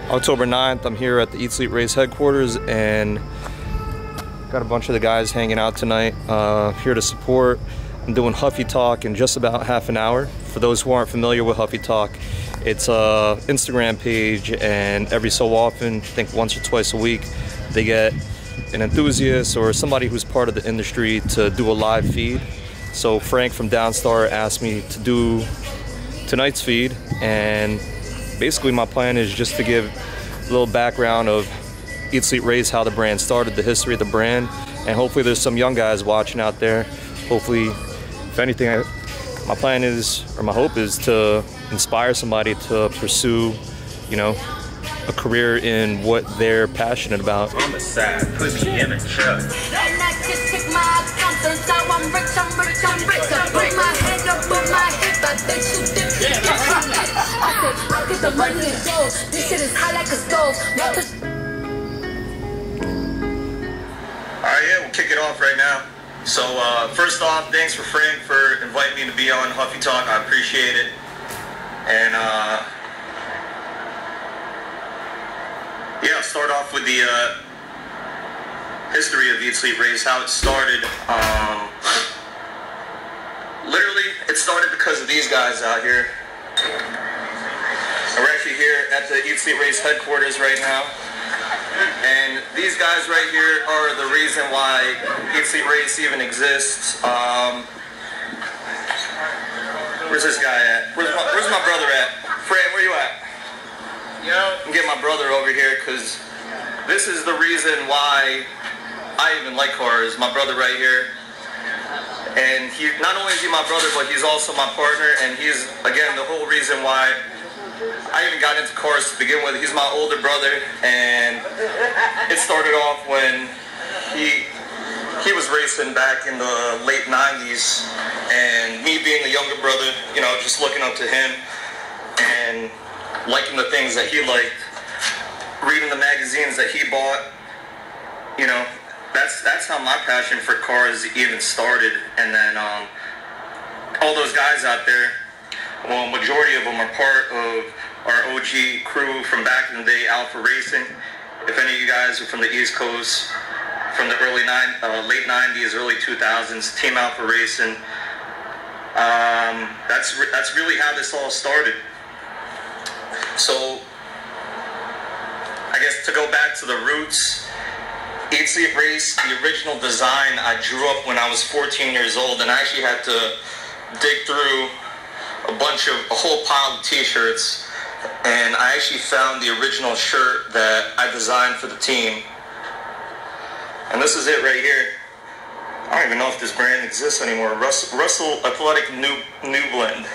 October 9th, I'm here at the Eat Sleep Race headquarters and got a bunch of the guys hanging out tonight, here to support. I'm doing Huffy Talk in just about half an hour. For those who aren't familiar with Huffy Talk, it's an Instagram page, and every so often, I think once or twice a week, they get an enthusiast or somebody who's part of the industry to do a live feed. So Frank from Downstar asked me to do tonight's feed, and basically my plan is just to give a little background of Eat Sleep Race, how the brand started, the history of the brand, and hopefully there's some young guys watching out there. Hopefully, if anything, my plan is, or my hope is, to inspire somebody to pursue, you know, a career in what they're passionate about. On the side, put me in a truck. Alright, yeah, we'll kick it off right now. So, first off, thanks for Frank for inviting me to be on Huffy Talk. I appreciate it. And, yeah, I'll start off with the history of Eat Sleep Race, how it started. Literally, it started because of these guys out here. We're actually here at the Eat Sleep Race headquarters right now. And these guys right here are the reason why Eat Sleep Race even exists. Where's this guy at? Where's my brother at? Fran, where you at? Yo. I'm getting my brother over here because this is the reason why I even like cars. My brother right here. And he, not only is he my brother, but he's also my partner, and he's, again, the whole reason why I even got into cars to begin with. He's my older brother, and it started off when he was racing back in the late 90s, and me being the younger brother, you know, just looking up to him and liking the things that he liked, reading the magazines that he bought, you know, that's how my passion for cars even started. And then all those guys out there, well, majority of them are part of our OG crew from back in the day, Alpha Racing. If any of you guys are from the East Coast, from the late 90s, early 2000s, Team Alpha Racing, that's really how this all started. So, I guess to go back to the roots, Eat Sleep Race, the original design, I drew up when I was 14 years old, and I actually had to dig through a whole pile of t-shirts, and I actually found the original shirt that I designed for the team. And this is it right here. I don't even know if this brand exists anymore. Russell Athletic New Blend.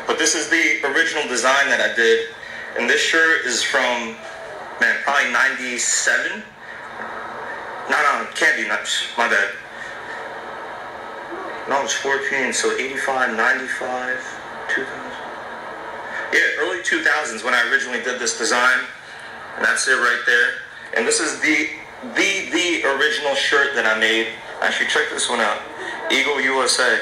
But this is the original design that I did. And this shirt is from, man, probably 97? No, it can't be, my bad. No, it's 14, so 85, 95, 2000. Yeah, early 2000s when I originally did this design. And that's it right there. And this is the original shirt that I made. Actually, check this one out. Eagle USA.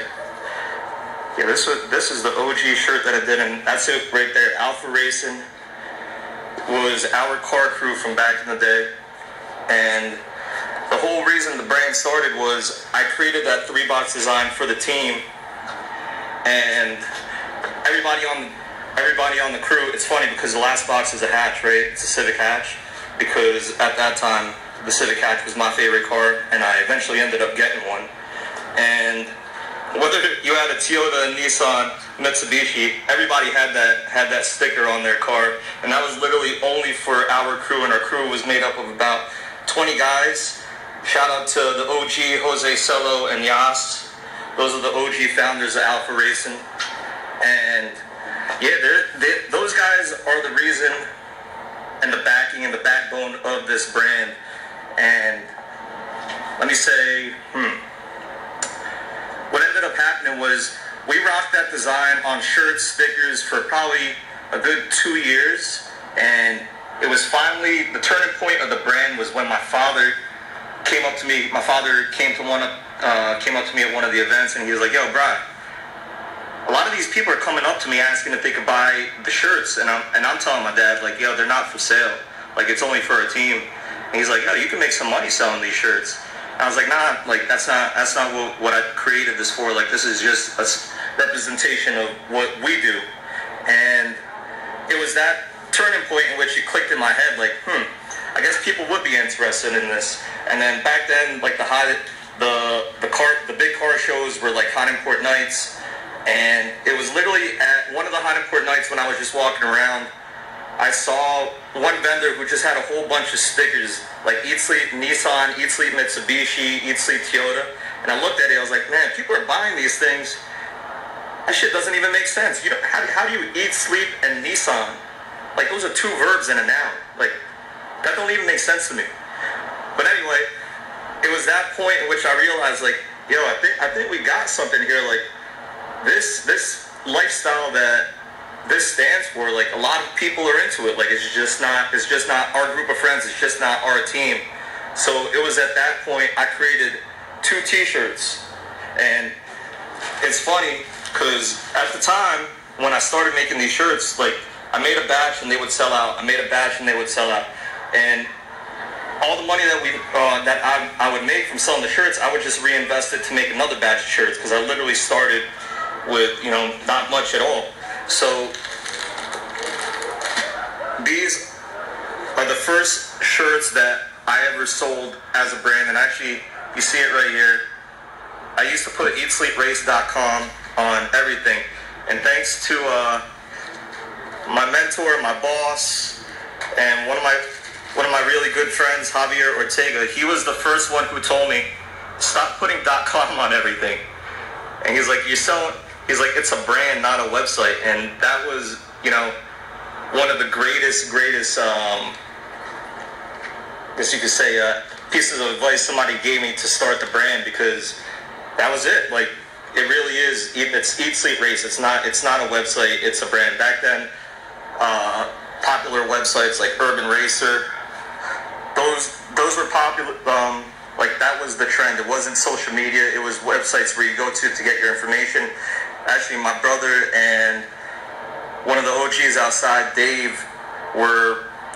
Yeah, this is the OG shirt that I did, and that's it right there. Alpha Racing was our car crew from back in the day. And the whole reason the brand started was I created that 3-box design for the team, and everybody on the crew, it's funny because the last box is a hatch, right? It's a Civic hatch, because at that time the Civic hatch was my favorite car, and I eventually ended up getting one. And whether you had a Toyota, a Nissan, Mitsubishi, everybody had that sticker on their car, and that was literally only for our crew, and our crew was made up of about 20 guys. Shout out to the OG, Jose Cello and Yas. Those are the OG founders of Alpha Racing. And yeah, those guys are the reason and the backing and the backbone of this brand. And let me say, what ended up happening was we rocked that design on shirts, stickers for probably a good 2 years. And it was finally, the turning point of the brand was when my father came up to me. My father came up to me at one of the events, and he was like, "Yo, Brian, a lot of these people are coming up to me asking if they could buy the shirts, and I'm telling my dad, like, yo, they're not for sale. Like, it's only for a team. And he's like, yo, you can make some money selling these shirts. And I was like, nah, like, that's not what I created this for. Like, this is just a representation of what we do. And it was that turning point in which it clicked in my head, like, I guess people would be interested in this. And then back then, like, the big car shows were like Hot Import Nights, and it was literally at one of the Hot Import Nights when I was just walking around, I saw one vendor who just had a whole bunch of stickers, like Eat Sleep Nissan, Eat Sleep Mitsubishi, Eat Sleep Toyota, and I looked at it, I was like, man, people are buying these things. That shit doesn't even make sense. You know, how do you eat, sleep, and Nissan? Like, those are two verbs in a noun. Like, that don't even make sense to me. But anyway, it was that point in which I realized, like, yo, I think we got something here. Like, this lifestyle that this stands for, like, a lot of people are into it. Like, it's just not our group of friends. It's just not our team. So it was at that point I created 2 t-shirts. And it's funny because at the time when I started making these shirts, like, I made a batch and they would sell out. I made a batch and they would sell out. And all the money that I would make from selling the shirts, I would just reinvest it to make another batch of shirts, because I literally started with, you know, not much at all. So these are the first shirts that I ever sold as a brand, and actually, you see it right here. I used to put eatsleeprace.com on everything, and thanks to my mentor, my boss, and one of my really good friends, Javier Ortega, he was the first one who told me, stop putting .com on everything. And he's like, he's like, it's a brand, not a website. And that was, you know, one of the greatest, I guess you could say, pieces of advice somebody gave me to start the brand, because that was it. Like, it really is, it's Eat Sleep Race. It's not a website, it's a brand. Back then, popular websites like Urban Racer, those were popular, like, that was the trend. It wasn't social media, it was websites where you go to get your information. Actually, my brother and one of the OGs outside, Dave,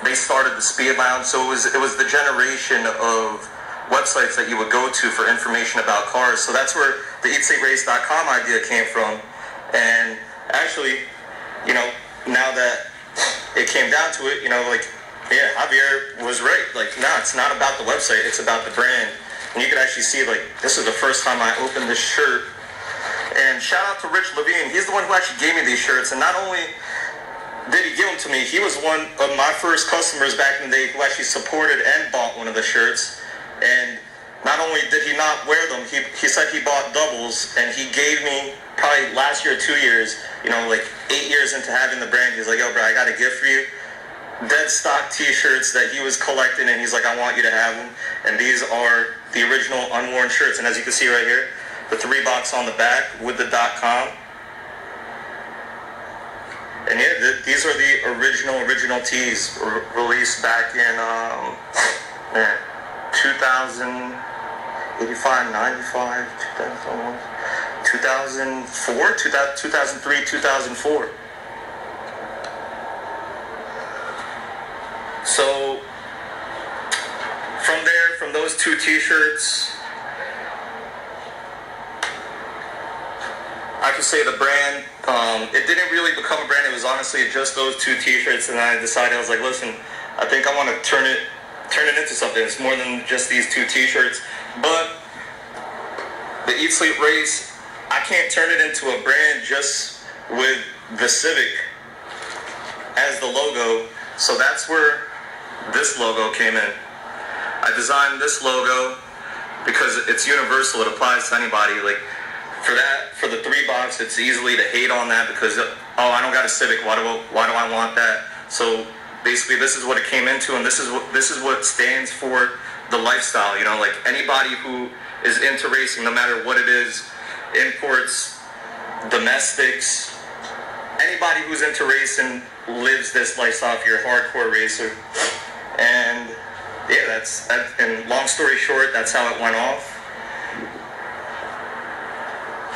they started the Speed Lounge, so it was the generation of websites that you would go to for information about cars. So that's where the eatsleeprace.com idea came from. And actually, you know, now that it came down to it, you know, like, yeah, Javier was right. Like, no, it's not about the website, it's about the brand. And you could actually see, like, this is the first time I opened this shirt. And shout out to Rich Levine. He's the one who actually gave me these shirts. And not only did he give them to me, he was one of my first customers back in the day who actually supported and bought one of the shirts. And not only did he not wear them, he said he bought doubles, and he gave me, probably last year or 2 years, you know, like 8 years into having the brand, he's like, yo, bro, I got a gift for you. Dead stock t-shirts that he was collecting, and he's like, I want you to have them. And these are the original unworn shirts. And as you can see right here, the 3 box on the back with the .com. And yeah, these are the original tees released back in 2000, 85, 95, 2001, 2004, 2003, 2004. So from there, from those 2 t-shirts, I could say the brand, it didn't really become a brand. It was honestly just those 2 t-shirts, and I decided, I was like, listen, I think I want to turn it into something. It's more than just these 2 t-shirts. But the Eat Sleep Race, I can't turn it into a brand just with the Civic as the logo. So that's where this logo came in. I designed this logo because it's universal. It applies to anybody. Like, for the 3 box, it's easily to hate on that because, oh, I don't got a Civic. Why do I want that? So basically, this is what it came into, and this is what stands for the lifestyle. You know, like, anybody who is into racing, no matter what it is, imports, domestics, anybody who's into racing lives this lifestyle if you're a hardcore racer. And yeah, and long story short, that's how it went off.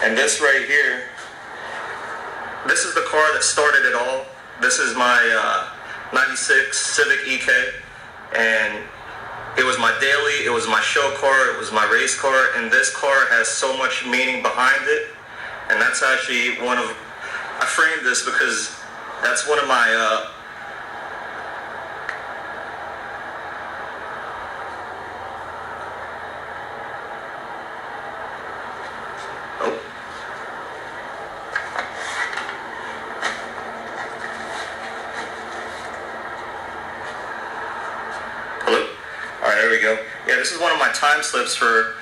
And this right here this is the car that started it all. This is my 96 Civic EK, and it was my daily, it was my show car, it was my race car, and this car has so much meaning behind it. And that's actually one of, I framed this because that's one of my yeah, this is one of my time slips for,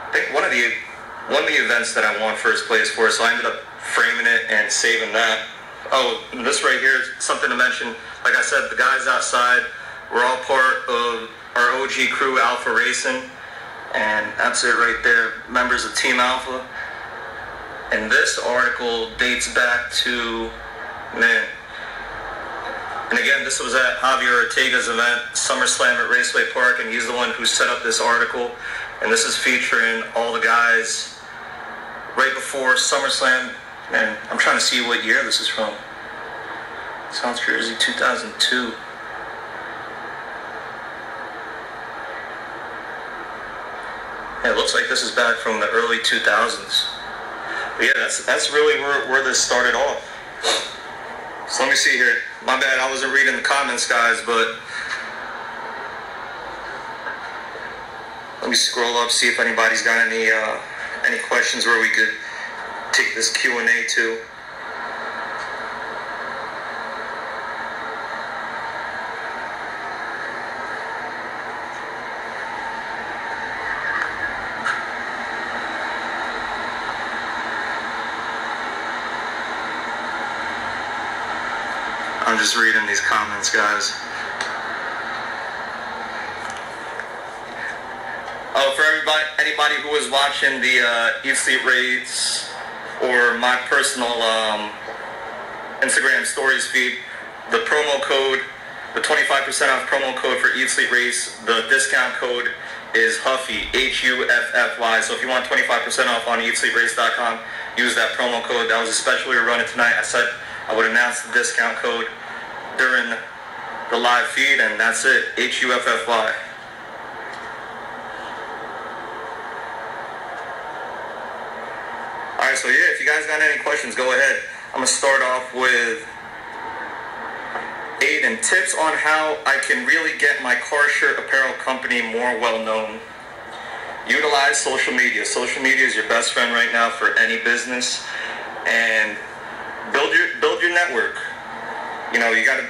I think one of the events that I won first place for, so I ended up framing it and saving that. Oh, this right here is something to mention. Like I said, the guys outside, we're all part of our OG crew, Alpha Racing, and that's it right there, members of Team Alpha. And this article dates back to, man, and again, this was at Javier Ortega's event, SummerSlam at Raceway Park, and he's the one who set up this article. And this is featuring all the guys right before SummerSlam. And I'm trying to see what year this is from. South Jersey, 2002. Yeah, it looks like this is back from the early 2000s. But yeah, that's really where this started off. So let me see here. My bad, I wasn't reading the comments, guys, but let me scroll up, see if anybody's got any questions where we could take this Q&A to. I'm just reading these comments, guys. Oh, for anybody who was watching the Eat Sleep Race or my personal Instagram stories feed, the promo code, the 25% off promo code for Eat Sleep Race, the discount code is Huffy, Huffy. So if you want 25% off on eatsleeprace.com, use that promo code. That was a special we were running tonight. I said I would announce the discount code during the live feed, and that's it, Huffy. Alright, so yeah, if you guys got any questions, go ahead. I'm going to start off with Aiden. Tips on how I can really get my car shirt apparel company more well known. Utilize social media. Social media is your best friend right now for any business, and build your network. You know, you gotta.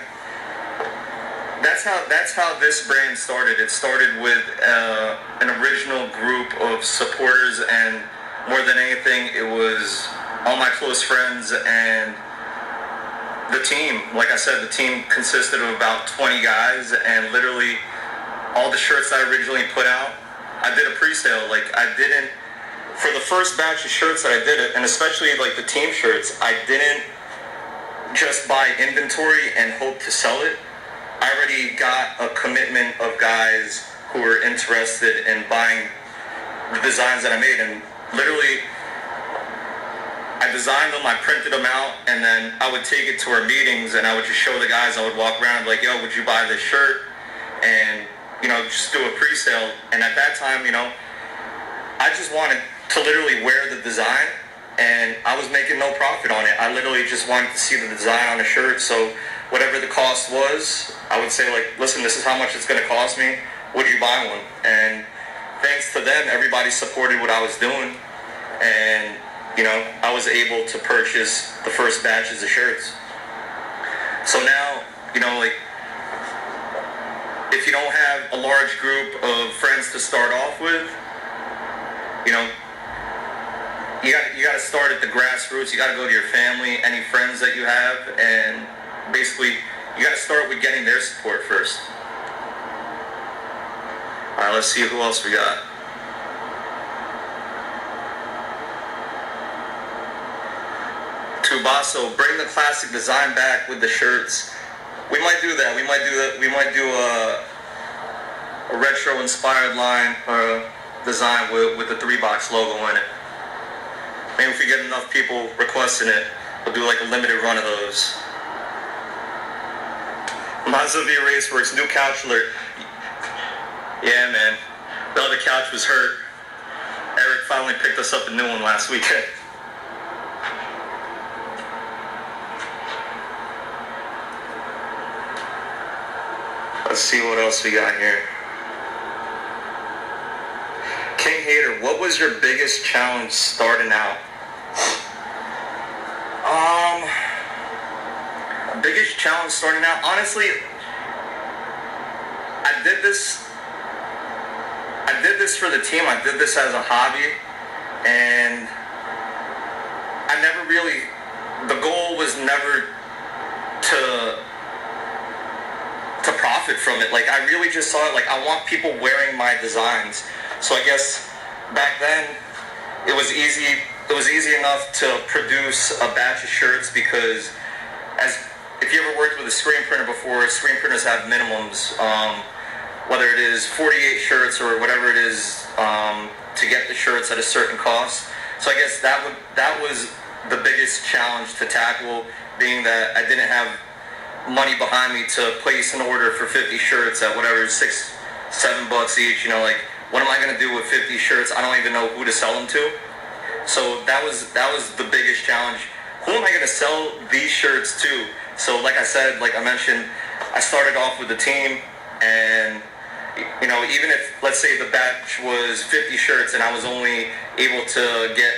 That's how this brand started. It started with an original group of supporters, and more than anything, it was all my close friends and the team. Like I said, the team consisted of about 20 guys, and literally all the shirts that I originally put out, I did a pre-sale. Like, I didn't, for the first batch of shirts that I did it, and especially like the team shirts, I didn't just buy inventory and hope to sell it. I already got a commitment of guys who were interested in buying the designs that I made, and literally I designed them, I printed them out, and then I would take it to our meetings, and I would just show the guys. I would walk around like, yo, would you buy this shirt? And, you know, just do a pre-sale. And at that time, you know, I just wanted to literally wear the design, and I was making no profit on it. I literally just wanted to see the design on a shirt. So whatever the cost was, I would say, like, listen, this is how much it's going to cost me. Would you buy one? And thanks to them, everybody supported what I was doing. And, you know, I was able to purchase the first batches of shirts. So now, you know, like, if you don't have a large group of friends to start off with, you know, you got to start at the grassroots. You got to go to your family, any friends that you have, and basically you got to start with getting their support first. All right, let's see who else we got. Tubaso, bring the classic design back with the shirts. We might do that. We might do a retro inspired line or design with the 3-box logo in it. Maybe if we get enough people requesting it. We'll do like a limited run of those. Mazda V Raceworks, new couch alert. Yeah, man. The other couch was hurt. Eric finally picked us up a new one last weekend. Let's see what else we got here. King Hater, what was your biggest challenge starting out? Biggest challenge starting out? Honestly, I did this for the team. I did this as a hobby, and I never really, the goal was never to profit from it. Like, I really just saw it like, I want people wearing my designs. So I guess back then it was easy enough to produce a batch of shirts, because if you ever worked with a screen printer before, screen printers have minimums, whether it is 48 shirts or whatever it is, to get the shirts at a certain cost. So I guess that was the biggest challenge to tackle, being that I didn't have money behind me to place an order for 50 shirts at whatever, $6-7 each. You know, like, what am I going to do with 50 shirts? I don't even know who to sell them to. So that was the biggest challenge. Who am I going to sell these shirts to? So like I said, like I mentioned, I started off with the team, and you know, even if, let's say, the batch was 50 shirts and I was only able to get,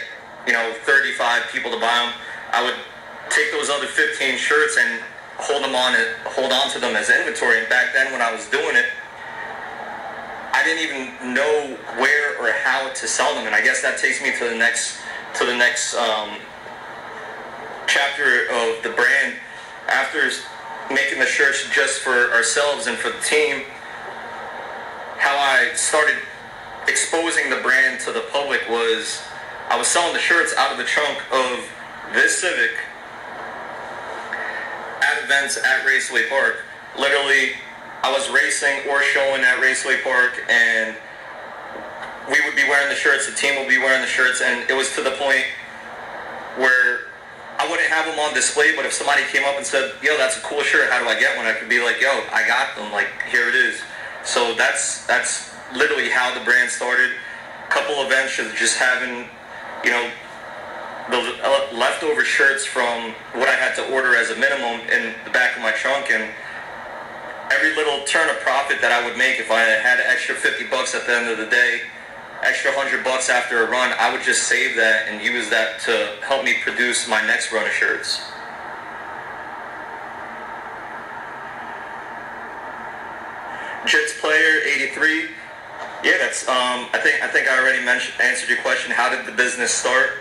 you know, 35 people to buy them, I would take those other 15 shirts and hold on to them as inventory. And back then, when I was doing it, I didn't even know where or how to sell them. And I guess that takes me to the next chapter of the brand. After making the shirts just for ourselves and for the team, how I started exposing the brand to the public was I was selling the shirts out of the trunk of this Civic at events at Raceway Park. Literally, I was racing or showing at Raceway Park, and we would be wearing the shirts, the team would be wearing the shirts, and it was to the point where I wouldn't have them on display, but if somebody came up and said, yo, that's a cool shirt, how do I get one? I could be like, yo, I got them, like, here it is. So that's literally how the brand started. A couple events of just having, you know, the leftover shirts from what I had to order as a minimum in the back of my trunk, and every little turn of profit that I would make, if I had an extra $50 at the end of the day, extra $100 after a run, I would just save that and use that to help me produce my next run of shirts. Jits Player 83. Yeah, that's I think I already answered your question. How did the business start?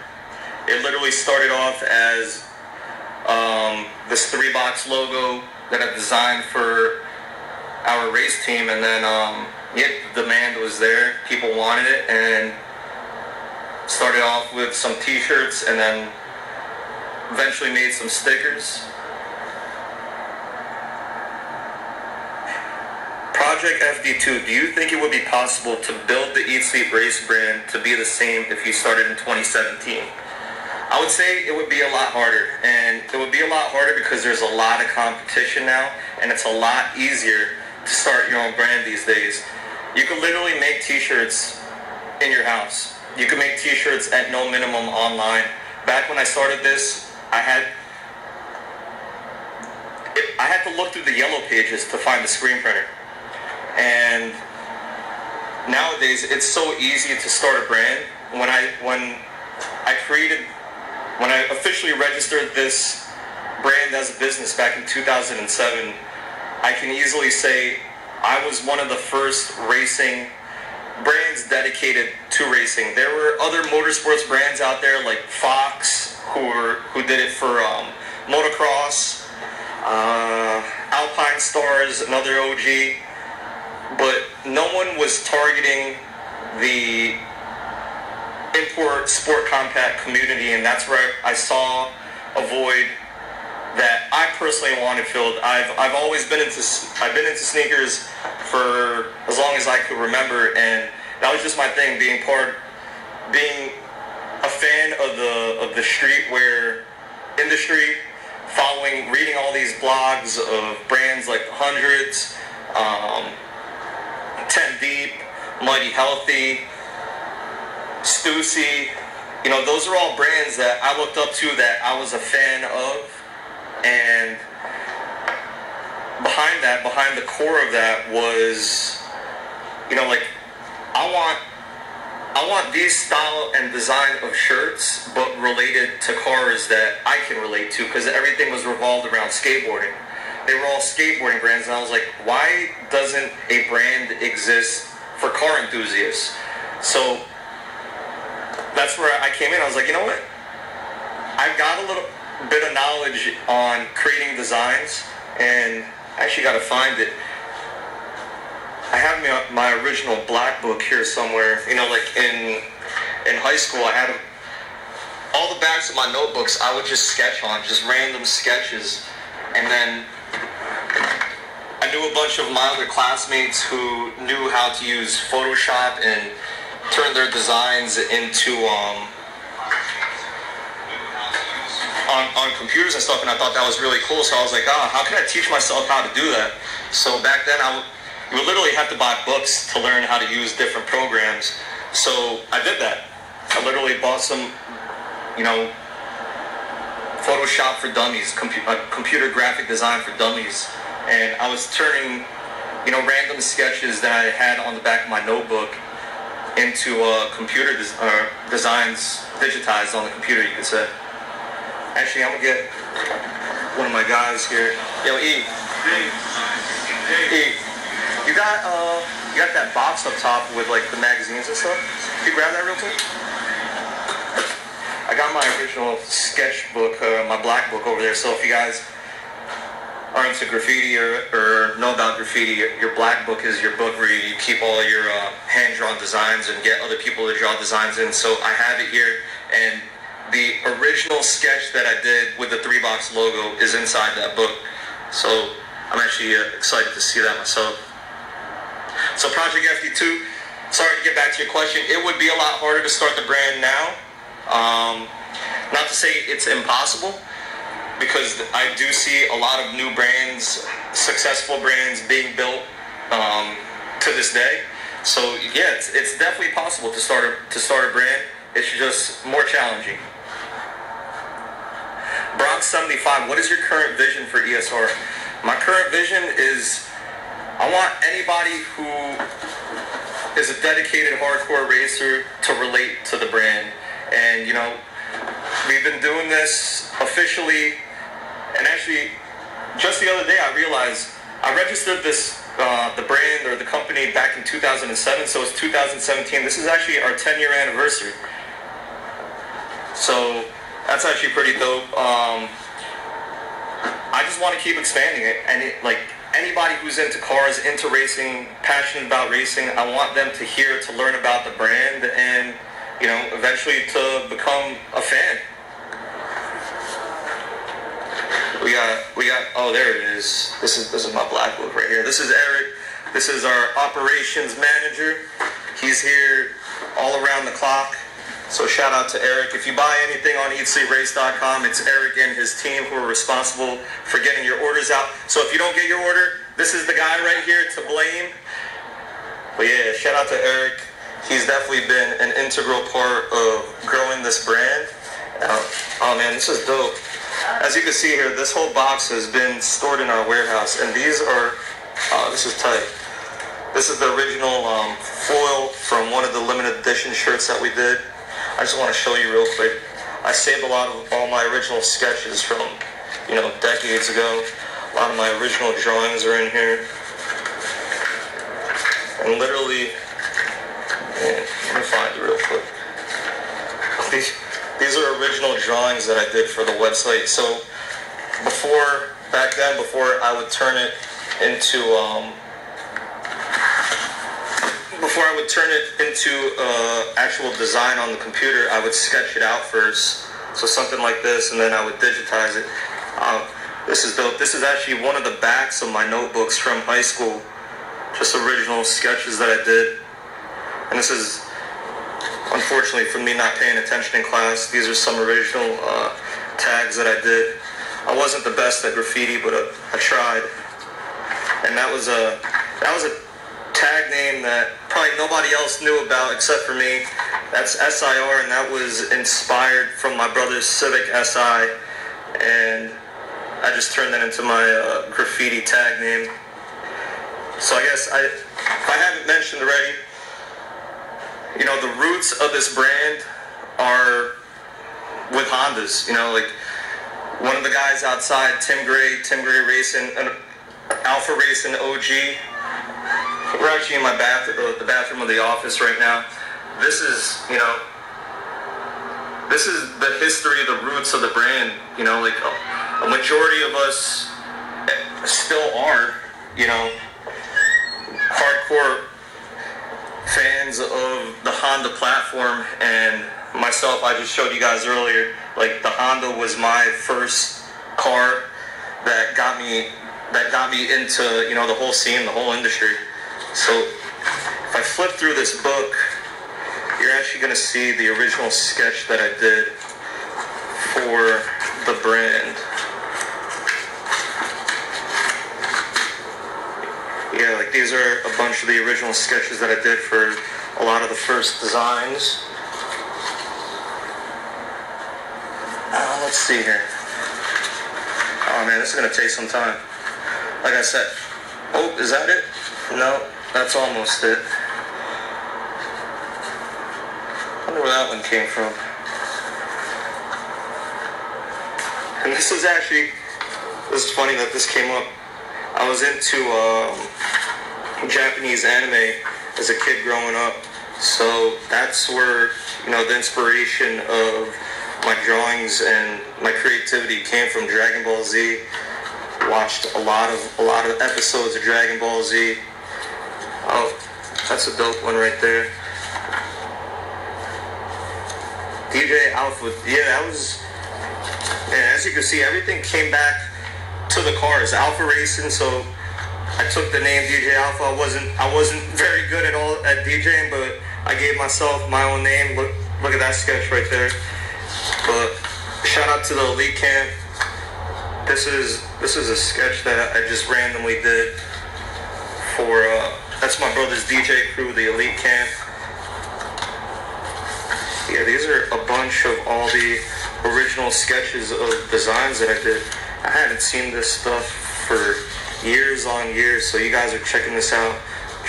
It literally started off as this 3-box logo that I designed for our race team, and then yeah, the demand was there. People wanted it, and started off with some t-shirts, and then eventually made some stickers. Project FD2, do you think it would be possible to build the Eat Sleep Race brand to be the same if you started in 2017? I would say it would be a lot harder, and it would be a lot harder because there's a lot of competition now, and it's a lot easier to start your own brand these days. You can literally make t-shirts in your house. You can make t-shirts at no minimum online. Back when I started this, I had to look through the yellow pages to find the screen printer. And nowadays, it's so easy to start a brand. When I officially registered this brand as a business back in 2007, I can easily say I was one of the first racing brands dedicated to racing. There were other motorsports brands out there like Fox, who did it for motocross, Alpine Stars, another OG, but no one was targeting the import sport compact community, and that's where I saw a void that I personally wanted filled. I've always been into sneakers for as long as I could remember, and that was just my thing, being a fan of the street where industry, reading all these blogs of brands like the Hundreds, 10 Deep, Mighty Healthy, Stussy. You know, those are all brands that I looked up to, that I was a fan of, and behind the core of that was, you know, like, I want these style and design of shirts, but related to cars that I can relate to, because everything was revolved around skateboarding. They were all skateboarding brands, and I was like, why doesn't a brand exist for car enthusiasts? So that's where I came in. I was like, you know what? I've got a little bit of knowledge on creating designs, and I actually got to find it. I have my original black book here somewhere. You know, like in high school, I had all the backs of my notebooks I would just sketch on, just random sketches. And then I knew a bunch of my other classmates who knew how to use Photoshop and turn their designs into on computers and stuff, and I thought that was really cool. So I was like, how can I teach myself how to do that? So back then you would literally have to buy books to learn how to use different programs. So I did that. I literally bought some, you know, Photoshop for Dummies, computer graphic design for dummies. And I was turning, you know, random sketches that I had on the back of my notebook into computer designs digitized on the computer, you could say. Actually, I'm gonna get one of my guys here. Yo, E. E. You got that box up top with like the magazines and stuff? Can you grab that real quick? I got my original sketchbook, my black book over there. So if you guys are into graffiti or know about graffiti, your black book is your book where you keep all your hand-drawn designs and get other people to draw designs in. So I have it here, and the original sketch that I did with the 3Box logo is inside that book. So I'm actually excited to see that myself. So Project FD2, sorry to get back to your question, it would be a lot harder to start the brand now. Not to say it's impossible, because I do see a lot of new brands, successful brands being built to this day. So yeah, it's definitely possible to start a brand. It's just more challenging. Bronx 75, what is your current vision for ESR? My current vision is, I want anybody who is a dedicated hardcore racer to relate to the brand. And you know, we've been doing this officially, and actually just the other day I realized I registered this the brand or the company back in 2007, so it's 2017. This is actually our 10-year anniversary. So that's actually pretty dope. I just want to keep expanding it, and like anybody who's into cars, into racing, passionate about racing, I want them to hear, to learn about the brand, and you know, eventually to become a fan. We got, oh, there it is. This is my black book right here. This is Eric. This is our operations manager. He's here all around the clock. So shout out to Eric. If you buy anything on EatSleepRace.com, it's Eric and his team who are responsible for getting your orders out. So if you don't get your order, this is the guy right here to blame. But yeah, shout out to Eric. He's definitely been an integral part of growing this brand. Oh man, this is dope. As you can see here, this whole box has been stored in our warehouse, and these are, this is tight. This is the original foil from one of the limited edition shirts that we did. I just want to show you real quick. I saved a lot of all my original sketches from, you know, decades ago. A lot of my original drawings are in here. And literally, man, let me find it real quick. These are original drawings that I did for the website. So back then, before I would turn it into, actual design on the computer, I would sketch it out first. So something like this, and then I would digitize it. This is dope. This is actually one of the backs of my notebooks from high school. Just original sketches that I did. And this is, unfortunately, for me not paying attention in class, these are some original tags that I did. I wasn't the best at graffiti, but I tried. And that was a tag name that probably nobody else knew about except for me. That's SIR, and that was inspired from my brother's Civic SI, and I just turned that into my graffiti tag name. So I guess if I haven't mentioned already, you know, the roots of this brand are with Hondas. You know, like one of the guys outside, Tim Gray Racing, an Alpha Racing OG. We're actually in my the bathroom of the office right now. This is, you know, this is the history, the roots of the brand. You know, like a majority of us still are, you know, hardcore fans of the Honda platform. And myself, I just showed you guys earlier, like the Honda was my first car that got me into, you know, the whole scene, the whole industry. So if I flip through this book, you're actually going to see the original sketch that I did for the brand. Yeah, like these are a bunch of the original sketches that I did for a lot of the first designs. Let's see here. Oh man, this is going to take some time. Like I said, oh, is that it? No, that's almost it. I wonder where that one came from. And this is funny that this came up. I was into Japanese anime as a kid growing up, so that's where, you know, the inspiration of my drawings and my creativity came from. Dragon Ball Z. Watched a lot of episodes of Dragon Ball Z. Oh, that's a dope one right there. DJ Alpha. Yeah, that was. And as you can see, everything came back to the cars. Alpha Racing. So I took the name DJ Alpha. I wasn't very good at all at DJing, but I gave myself my own name. Look at that sketch right there. But shout out to the Elite Camp. This is a sketch that I just randomly did for that's my brother's DJ crew, the Elite Camp. Yeah, these are a bunch of all the original sketches of designs that I did. I haven't seen this stuff for years on years, so you guys are checking this out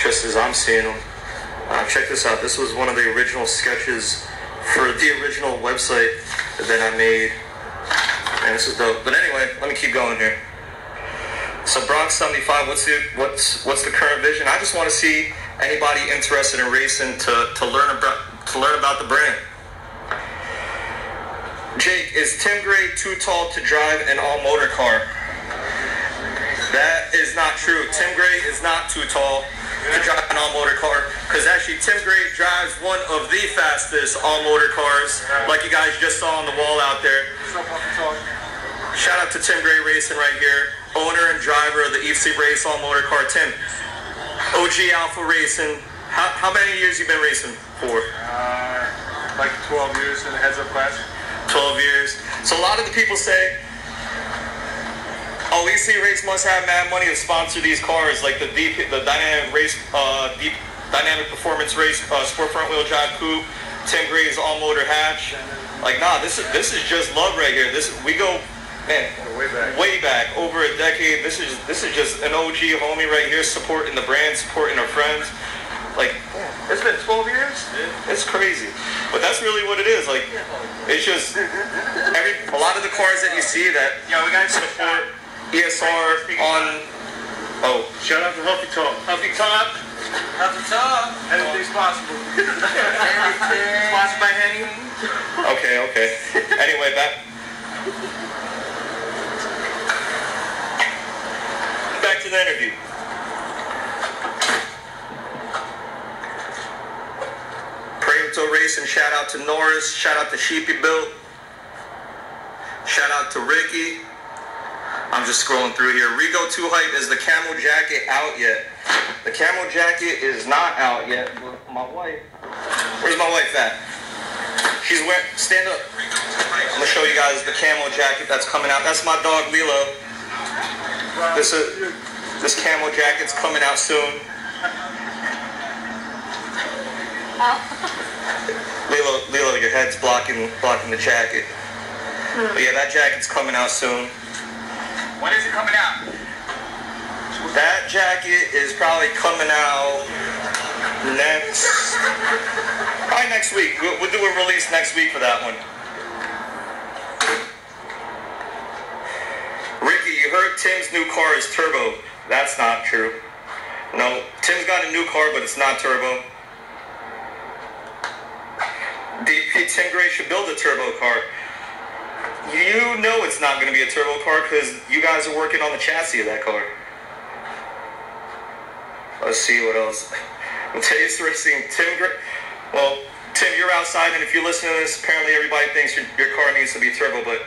just as I'm seeing them. Check this out. This was one of the original sketches for the original website that I made. Man, this is dope. But anyway, let me keep going here. So Bronx 75, what's the current vision? I just want to see anybody interested in racing to learn about the brand. Jake, is Tim Gray too tall to drive an all-motor car? That is not true. Tim Gray is not too tall to drive an all-motor car, because actually Tim Gray drives one of the fastest all-motor cars, like you guys just saw on the wall out there. Shout out to Tim Gray Racing right here, owner and driver of the Eat Sleep Race all-motor car. Tim, OG Alpha Racing. How many years you been racing for? Like 12 years in the heads-up class. 12 years. So a lot of the people say, oh, Eat Sleep Race must have mad money to sponsor these cars, like the Dynamic Race, Dynamic Performance Race, Sport Front Wheel Drive Coupe, Tim Gray's all-motor hatch. Like, nah, this is just love right here. We go, man, way back, over a decade. This is just an OG homie right here, supporting the brand, supporting our friends. Like, it's been 12 years. It's crazy, but that's really what it is. Like, it's just a lot of the cars that you see that we got support ESR on. Oh, Shout out to Huffy Talk. Huffy Talk. Huffy Talk. Anything's possible. Sponsored by Henny. Okay. Anyway, back to the interview. Preto Racing, shout out to Norris, shout out to Sheepy Built, shout out to Ricky. I'm just scrolling through here. Rigo 2 Hype, is the camo jacket out yet? The camo jacket is not out yet, but my wife, where's my wife at? She's wearing, stand up. I'm gonna show you guys the camo jacket that's coming out. That's my dog Lilo. This camo jacket's coming out soon. Lilo, your head's blocking the jacket. But yeah, that jacket's coming out soon. When is it coming out? That jacket is probably coming out probably next week. We'll do a release next week for that one. Ricky, you heard Tim's new car is turbo. That's not true. No, Tim's got a new car, but it's not turbo. DP Tim Gray should build a turbo car. You know it's not going to be a turbo car because you guys are working on the chassis of that car. Let's see what else. Taste Racing, Tim Gray. Well, Tim, you're outside, and if you listen to this, apparently everybody thinks your car needs to be turbo, but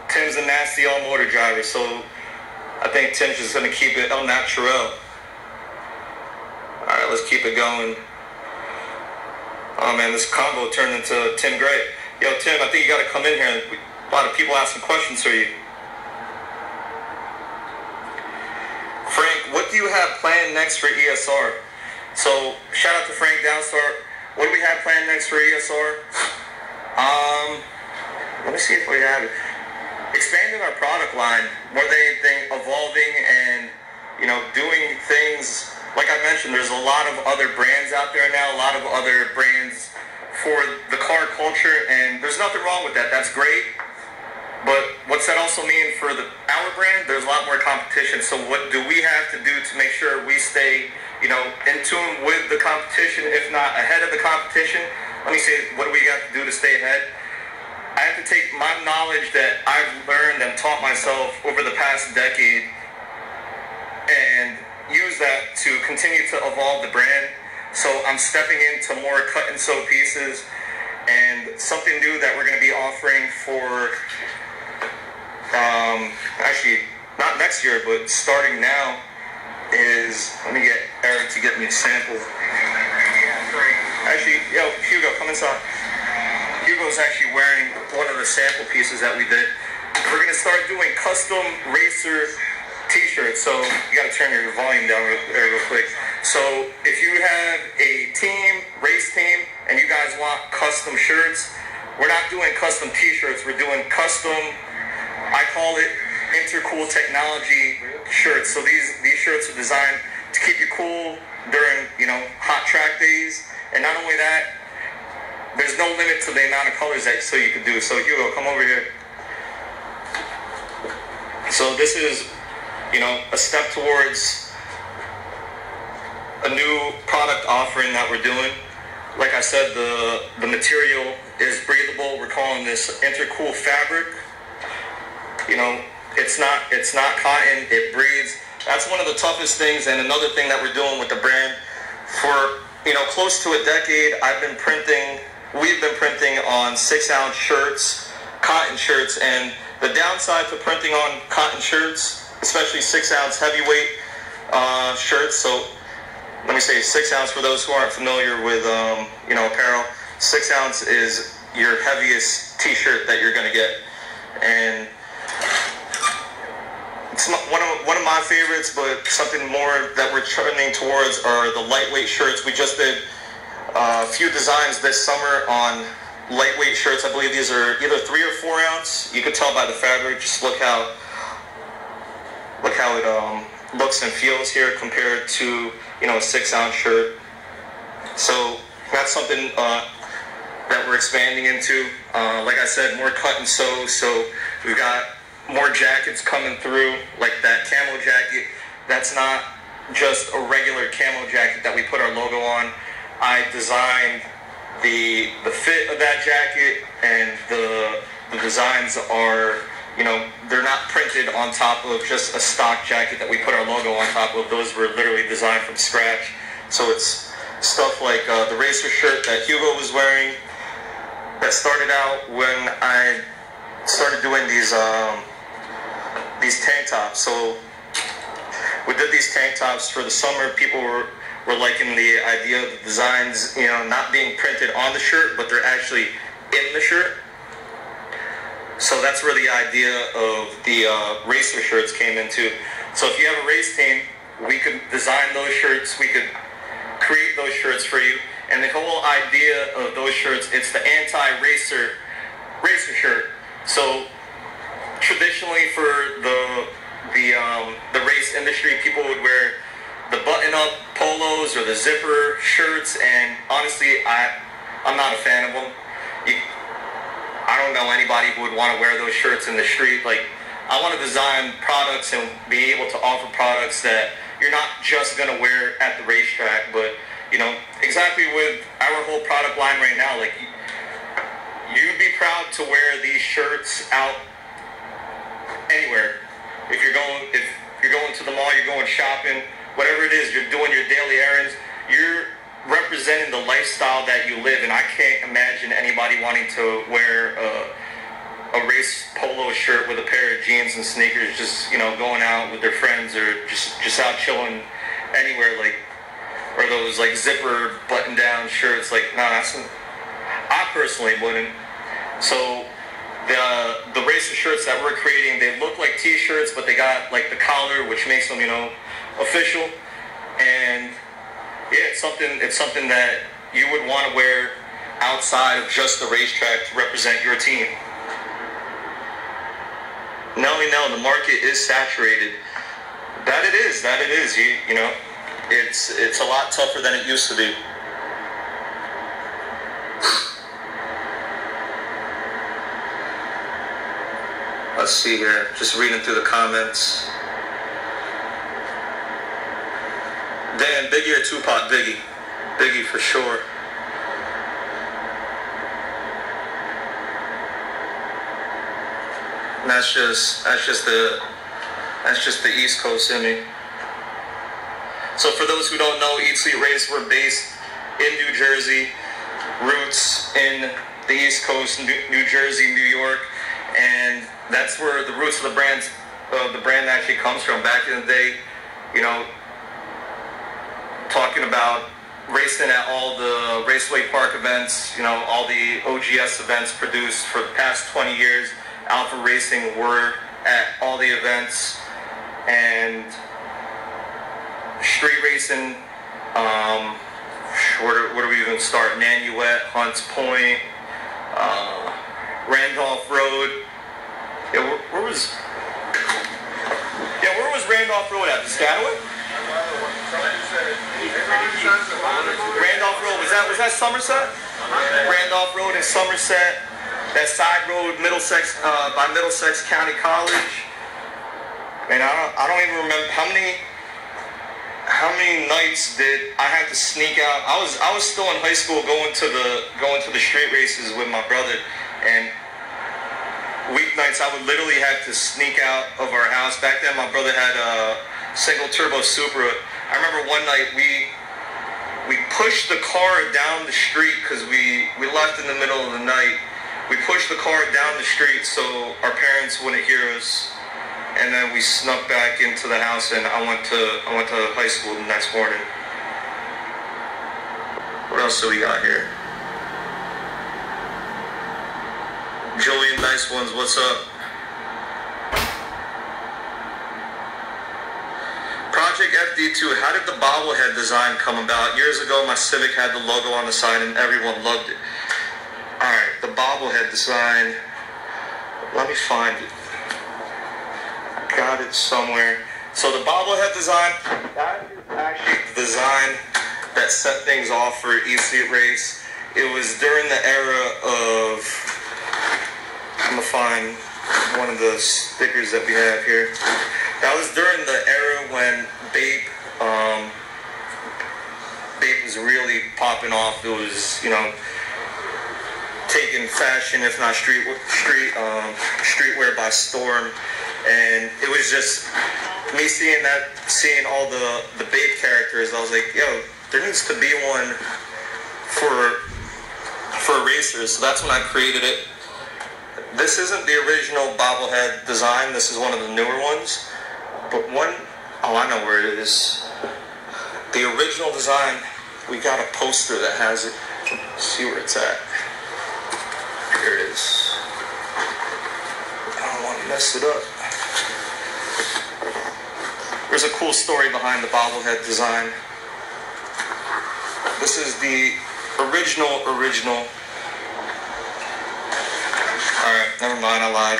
Tim's a nasty all-motor driver, so I think Tim's just going to keep it au naturel. Alright, let's keep it going. Oh man, this combo turned into Tim Gray. Yo, Tim, I think you got to come in here. A lot of people asking questions for you. Frank, what do you have planned next for ESR? So, shout out to Frank Downstar. What do we have planned next for ESR? Let me see if we have it. Expanding our product line, more than anything, evolving and, doing things. Like I mentioned, there's a lot of other brands out there now, a lot of other brands for the car culture, and there's nothing wrong with that. That's great. But what's that also mean for our brand? There's a lot more competition. So what do we have to do to make sure we stay, in tune with the competition, if not ahead of the competition? Let me say, what do we got to do to stay ahead? I have to take my knowledge that I've learned and taught myself over the past decade and use that to continue to evolve the brand. So I'm stepping into more cut and sew pieces, and something new that we're going to be offering for actually not next year, but starting now is, let me get Eric to get me a sample. Actually, yo, Hugo, come inside. Hugo's actually wearing one of the sample pieces that we did. We're going to start doing custom racer t-shirts, so you got to turn your volume down real quick. So if you have a race team, and you guys want custom shirts, we're not doing custom t-shirts, we're doing custom, I call it intercool technology shirts. So these shirts are designed to keep you cool during, hot track days. And not only that, there's no limit to the amount of colors that you can do. So Hugo, come over here. So this is, a step towards a new product offering that we're doing. Like I said, the material is breathable. We're calling this intercool fabric. It's not cotton, it breathes. That's one of the toughest things, and another thing that we're doing with the brand. For, close to a decade, we've been printing on 6-ounce shirts, cotton shirts, and the downside to printing on cotton shirts, especially 6-ounce heavyweight shirts, so let me say 6-ounce for those who aren't familiar with, apparel. 6-ounce is your heaviest t-shirt that you're going to get, and it's one of my favorites, but something more that we're trending towards are the lightweight shirts. We just did a few designs this summer on lightweight shirts. I believe these are either 3 or 4 ounce. You can tell by the fabric. Just look how it looks and feels here compared to a 6-ounce shirt. So that's something that we're expanding into. Like I said, more cut and sew. So we've got more jackets coming through, like that camo jacket. That's not just a regular camo jacket that we put our logo on. I designed the fit of that jacket, and the designs are, they're not printed on top of just a stock jacket that we put our logo on top of. Those were literally designed from scratch. So it's stuff like the racer shirt that Hugo was wearing, that started out when I started doing these tank tops. So we did these tank tops for the summer. People were liking the idea of the designs, not being printed on the shirt, but they're actually in the shirt. So that's where the idea of the racer shirts came into. So if you have a race team, we could design those shirts, we could create those shirts for you. And the whole idea of those shirts, it's the anti-racer shirt. So traditionally for the race industry, people would wear the button-up polos or the zipper shirts, and honestly, I'm not a fan of them. I don't know anybody who would want to wear those shirts in the street. Like, I want to design products and be able to offer products that you're not just going to wear at the racetrack, but, you know, exactly with our whole product line right now, like, you'd be proud to wear these shirts out anywhere. If you're going to the mall, you're going shopping, whatever it is, you're doing your daily errands, you're representing the lifestyle that you live, and I can't imagine anybody wanting to wear a race polo shirt with a pair of jeans and sneakers, just, you know, going out with their friends or just out chilling anywhere, like, or those like zipper button down shirts. Like, no, I personally wouldn't. So the racer shirts that we're creating, they look like t-shirts, but they got like the collar, which makes them, you know, official. And yeah, it's something that you would want to wear outside of just the racetrack to represent your team. No, the market is saturated. That it is. You know, it's a lot tougher than it used to be. Let's see here. Just reading through the comments. Dan, Biggie or Tupac? Biggie. Biggie for sure. And that's just the East Coast in me. So for those who don't know, Eat Sleep Race, we're based in New Jersey, roots in the East Coast, New Jersey, New York, and that's where the roots of the brand actually comes from. Back in the day, you know, talking about racing at all the Raceway Park events, you know, all the OGS events produced for the past 20 years. Alpha Racing were at all the events, and street racing, where do we even start? Nanuet, Hunts Point, Randolph Road. Yeah, where was Randolph Road at? Piscataway? Randolph Road, was that Somerset? Randolph Road in Somerset. That side road, Middlesex, by Middlesex County College. Man, I don't even remember how many nights did I have to sneak out. I was still in high school going to the street races with my brother, and weeknights I would literally have to sneak out of our house. Back then, my brother had a single turbo Supra. I remember one night we pushed the car down the street because we left in the middle of the night. We pushed the car down the street so our parents wouldn't hear us, and then we snuck back into the house, and I went to high school the next morning. What else do we got here? Julian Nice Ones, what's up? Project FD2, how did the bobblehead design come about? Years ago, my Civic had the logo on the side and everyone loved it. Alright, the bobblehead design, let me find it. Got it somewhere. So the bobblehead design, that is actually the design that set things off for Eat Sleep Race. It was during the era of, I'm gonna find one of the stickers that we have here. That was during the era when Bape was really popping off. It was, you know, taking fashion, if not streetwear by storm, and it was just me seeing all the Bape characters. I was like, yo, there needs to be one for racers. So that's when I created it. This isn't the original bobblehead design. This is one of the newer ones. But I know where it is. The original design, we got a poster that has it. Let's see where it's at. Here it is. mess it up. There's a cool story behind the bobblehead design. This is the original. Alright, never mind, I lied.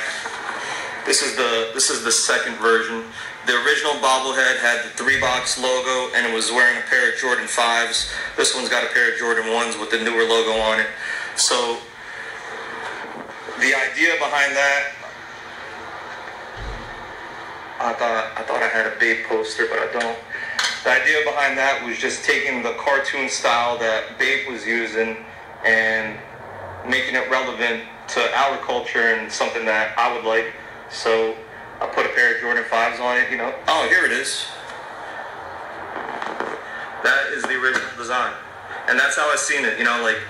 This is the second version. The original bobblehead had the 3-box logo and it was wearing a pair of Jordan 5s. This one's got a pair of Jordan 1s with the newer logo on it. So the idea behind that, I thought I had a Bape poster, but I don't. The idea behind that was just taking the cartoon style that Bape was using and making it relevant to our culture and something that I would like. So I put a pair of Jordan 5s on it, you know. Oh, here it is. That is the original design. And that's how I seen it, you know, like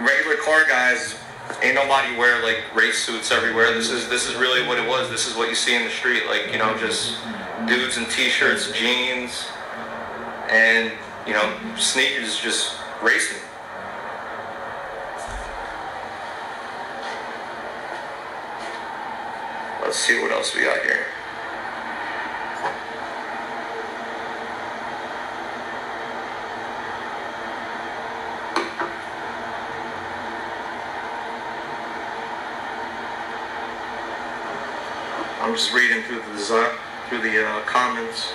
regular car guys, ain't nobody wear like race suits everywhere. This is really what it was. This is what you see in the street, like, you know, just dudes in t-shirts, jeans, and, you know, sneakers, just racing. Let's see what else we got here. I'm just reading through the design, through the comments.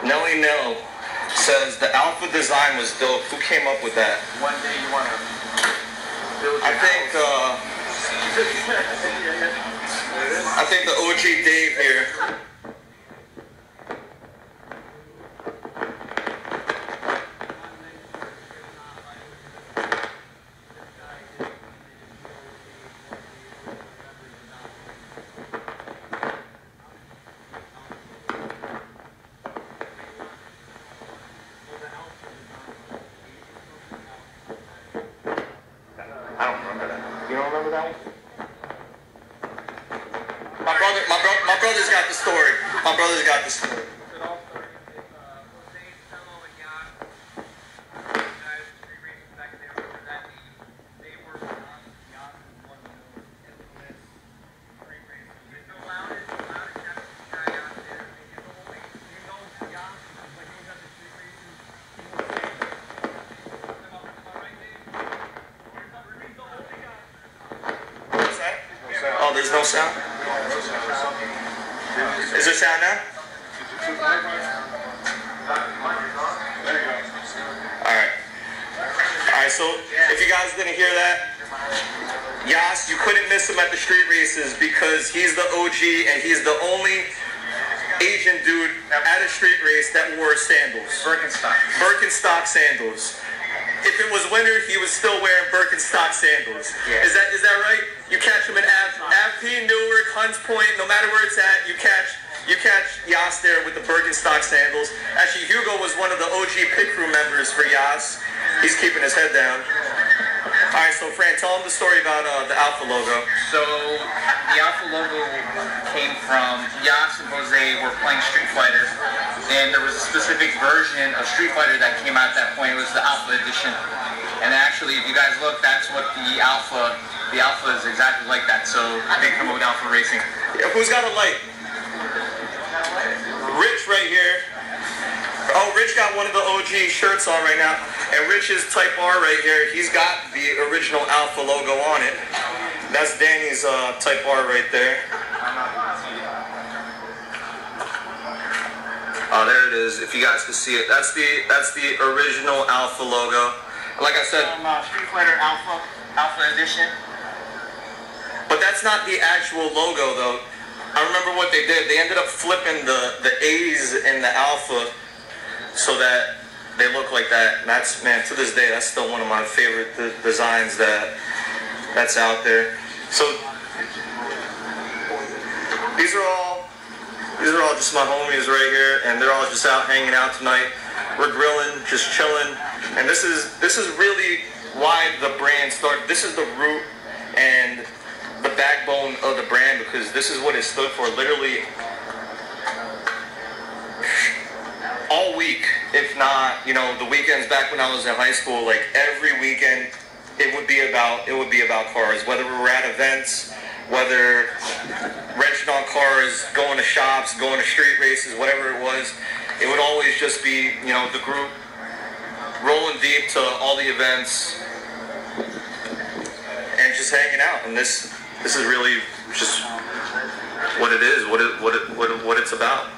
Nelly Nell says the Alpha design was dope. Who came up with that? One day you want to build your I think the OG Dave here. I don't remember that. You don't remember that one? My brother's got the story. My brother's got the story. Oh, there's no sound? Is there sound now? Alright, so if you guys didn't hear that, Yas, you couldn't miss him at the street races because he's the OG and he's the only Asian dude at a street race that wore sandals. Birkenstock sandals. If it was winter, he was still wearing Birkenstock sandals. Yeah. Is that right? You catch him in AVP, Newark, Hunts Point, no matter where it's at, you catch Yas there with the Birkenstock sandals. Actually, Hugo was one of the OG pit crew members for Yas. He's keeping his head down. All right, so Fran, tell him the story about the Alpha logo. So the Alpha logo came from Yas and Jose were playing Street Fighter, and there was a specific version of Street Fighter that came out at that point. It was the Alpha edition, and actually, if you guys look, that's what the Alpha is exactly like that. So they come up with Alpha Racing. Yeah, who's got a light? Rich right here. Oh, Rich got one of the OG shirts on right now. And Rich's Type R right here, he's got the original Alpha logo on it. That's Danny's Type R right there. Oh, there it is. If you guys can see it, that's the original Alpha logo. Like I said, Street Fighter Alpha edition. But that's not the actual logo, though. I remember what they did. They ended up flipping the A's in the Alpha so that they look like that. And that's, man, to this day, that's still one of my favorite designs that's out there. So these are all just my homies right here, and they're all just out hanging out tonight. We're grilling, just chilling, and this is really why the brand started. This is the root and the backbone of the brand, because this is what it stood for. Literally, all week, if not, you know, the weekends back when I was in high school, like every weekend, it would be about cars. Whether we were at events, whether renting on cars, going to shops, going to street races, whatever it was, it would always just be, you know, the group rolling deep to all the events and just hanging out. And this is really just what it is, what it's about.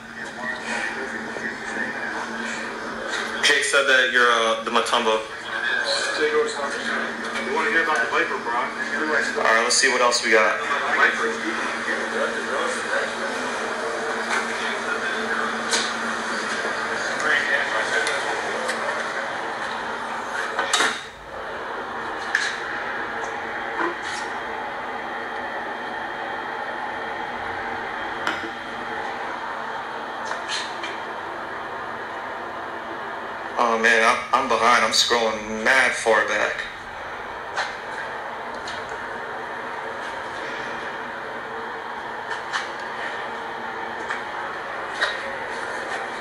Jake said that you're the Matumbo. You want to hear about the Viper, Brock? All right, let's see what else we got. Oh man, I'm behind. I'm scrolling mad far back.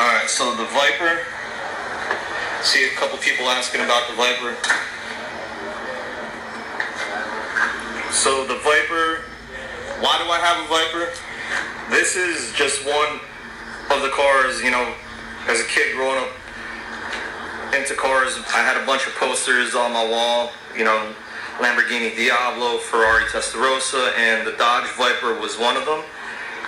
Alright, so the Viper. See a couple people asking about the Viper. So the Viper, why do I have a Viper? This is just one of the cars, you know, as a kid growing up into cars, I had a bunch of posters on my wall, you know, Lamborghini Diablo, Ferrari Testarossa, and the Dodge Viper was one of them.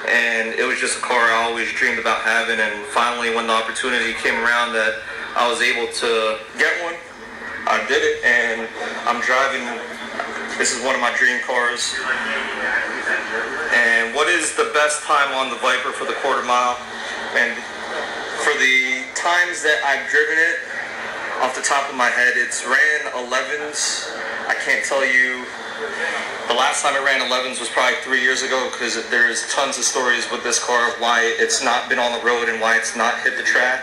And it was just a car I always dreamed about having, and finally when the opportunity came around that I was able to get one, I did it, and I'm driving. This is one of my dream cars. And what is the best time on the Viper for the quarter mile? And for the times that I've driven it, off the top of my head, it's ran 11s. I can't tell you. The last time it ran 11s was probably 3 years ago, because there's tons of stories with this car of why it's not been on the road and why it's not hit the track.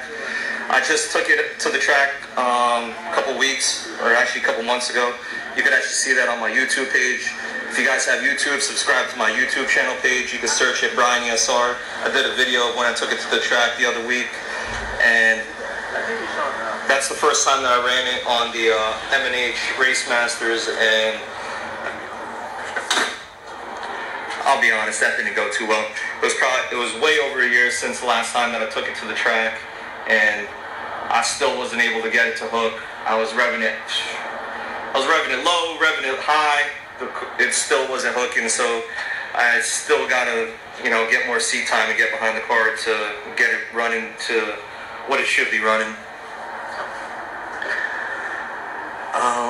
I just took it to the track a couple weeks, or actually a couple months ago. You can actually see that on my YouTube page. If you guys have YouTube, subscribe to my YouTube channel page. You can search it, Brian ESR. I did a video of when I took it to the track the other week, and that's the first time that I ran it on the M&H Race Masters, and I'll be honest, that didn't go too well. It was way over a year since the last time that I took it to the track, and I still wasn't able to get it to hook. I was revving it low, revving it high. It still wasn't hooking, so I still gotta, you know, get more seat time and get behind the car to get it running to what it should be running.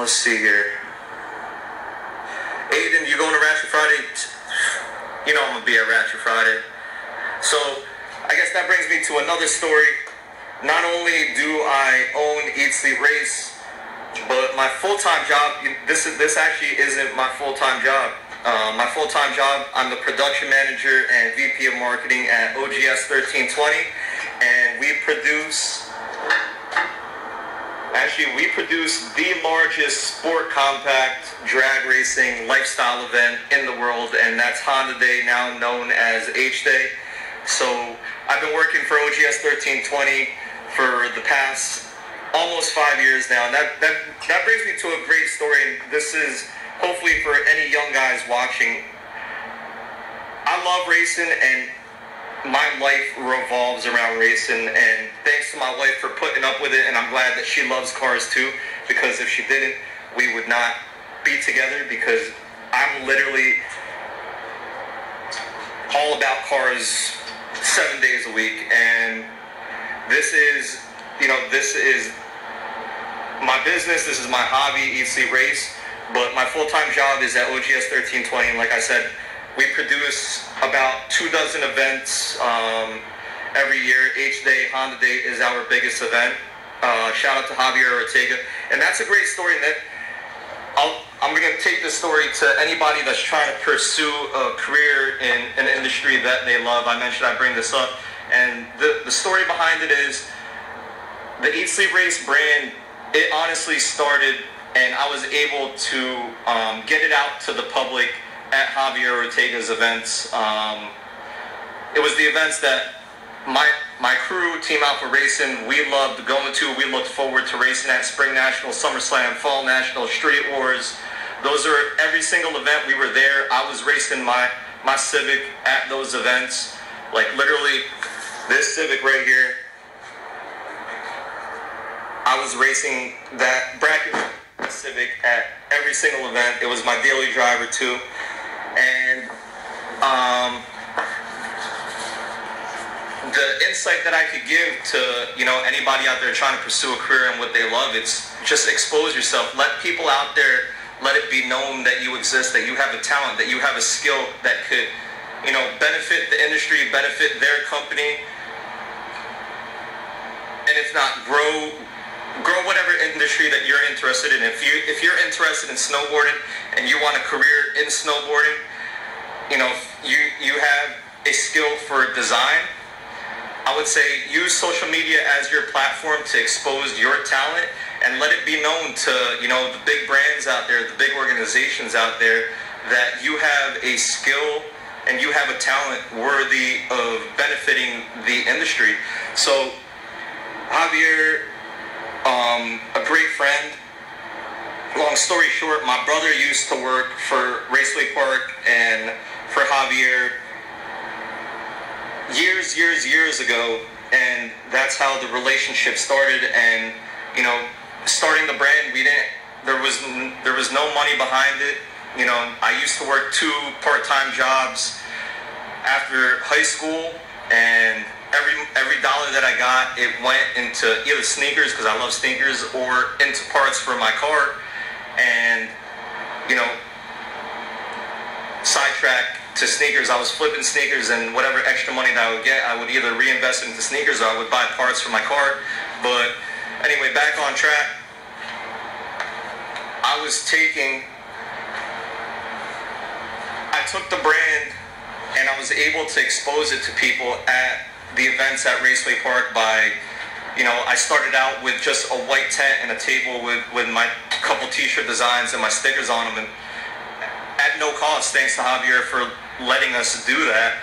Let's see here. Aiden, you going to Ratchet Friday? You know I'm going to be at Ratchet Friday. So, I guess that brings me to another story. Not only do I own Eat Sleep Race, but my full-time job, this actually isn't my full-time job. My full-time job, I'm the production manager and VP of marketing at OGS 1320, and we produce the largest sport compact drag racing lifestyle event in the world, and that's Honda Day, now known as H Day. So I've been working for OGS 1320 for the past almost 5 years now, and that brings me to a great story. And this is hopefully for any young guys watching. I love racing, and my life revolves around racing, and thanks to my wife for putting up with it, and I'm glad that she loves cars too, because if she didn't, we would not be together, because I'm literally all about cars 7 days a week, and this is my business, this is my hobby, Eat Sleep Race, but my full-time job is at OGS 1320, and like I said, we produce about 24 events every year. H Day, Honda Day is our biggest event. Shout out to Javier Ortega. And that's a great story, Nick. I'm going to take this story to anybody that's trying to pursue a career in an industry that they love. I mentioned I bring this up. And the story behind it is the Eat Sleep Race brand, it honestly started, and I was able to get it out to the public at Javier Ortega's events. It was the events that my crew, Team Alpha Racing, we loved going to, we looked forward to racing at Spring National, SummerSlam, Fall National, Street Wars. Those are every single event we were there. I was racing my Civic at those events. Like literally this Civic right here. I was racing that bracket Civic at every single event. It was my daily driver too. And the insight that I could give to, you know, anybody out there trying to pursue a career in what they love, it's just expose yourself. Let people out there, let it be known that you exist, that you have a talent, that you have a skill that could, you know, benefit the industry, benefit their company, and if not, grow whatever industry that you're interested in. If you're interested in snowboarding and you want a career in snowboarding, you know, you have a skill for design, I would say use social media as your platform to expose your talent and let it be known to, you know, the big brands out there, the big organizations out there, that you have a skill and you have a talent worthy of benefiting the industry. So Javier, a great friend. Long story short, my brother used to work for Raceway Park and for Javier years ago, and that's how the relationship started. And, you know, starting the brand, there was no money behind it. You know, I used to work 2 part-time jobs after high school, and every dollar that I got, it went into either sneakers, because I love sneakers, or into parts for my car. And, you know, sidetrack to sneakers, I was flipping sneakers, and whatever extra money that I would get, I would either reinvest into sneakers or I would buy parts for my car. But anyway, back on track. I took the brand and I was able to expose it to people at the events at Raceway Park by, you know, I started out with just a white tent and a table with my couple t-shirt designs and my stickers on them, and at no cost, thanks to Javier for letting us do that,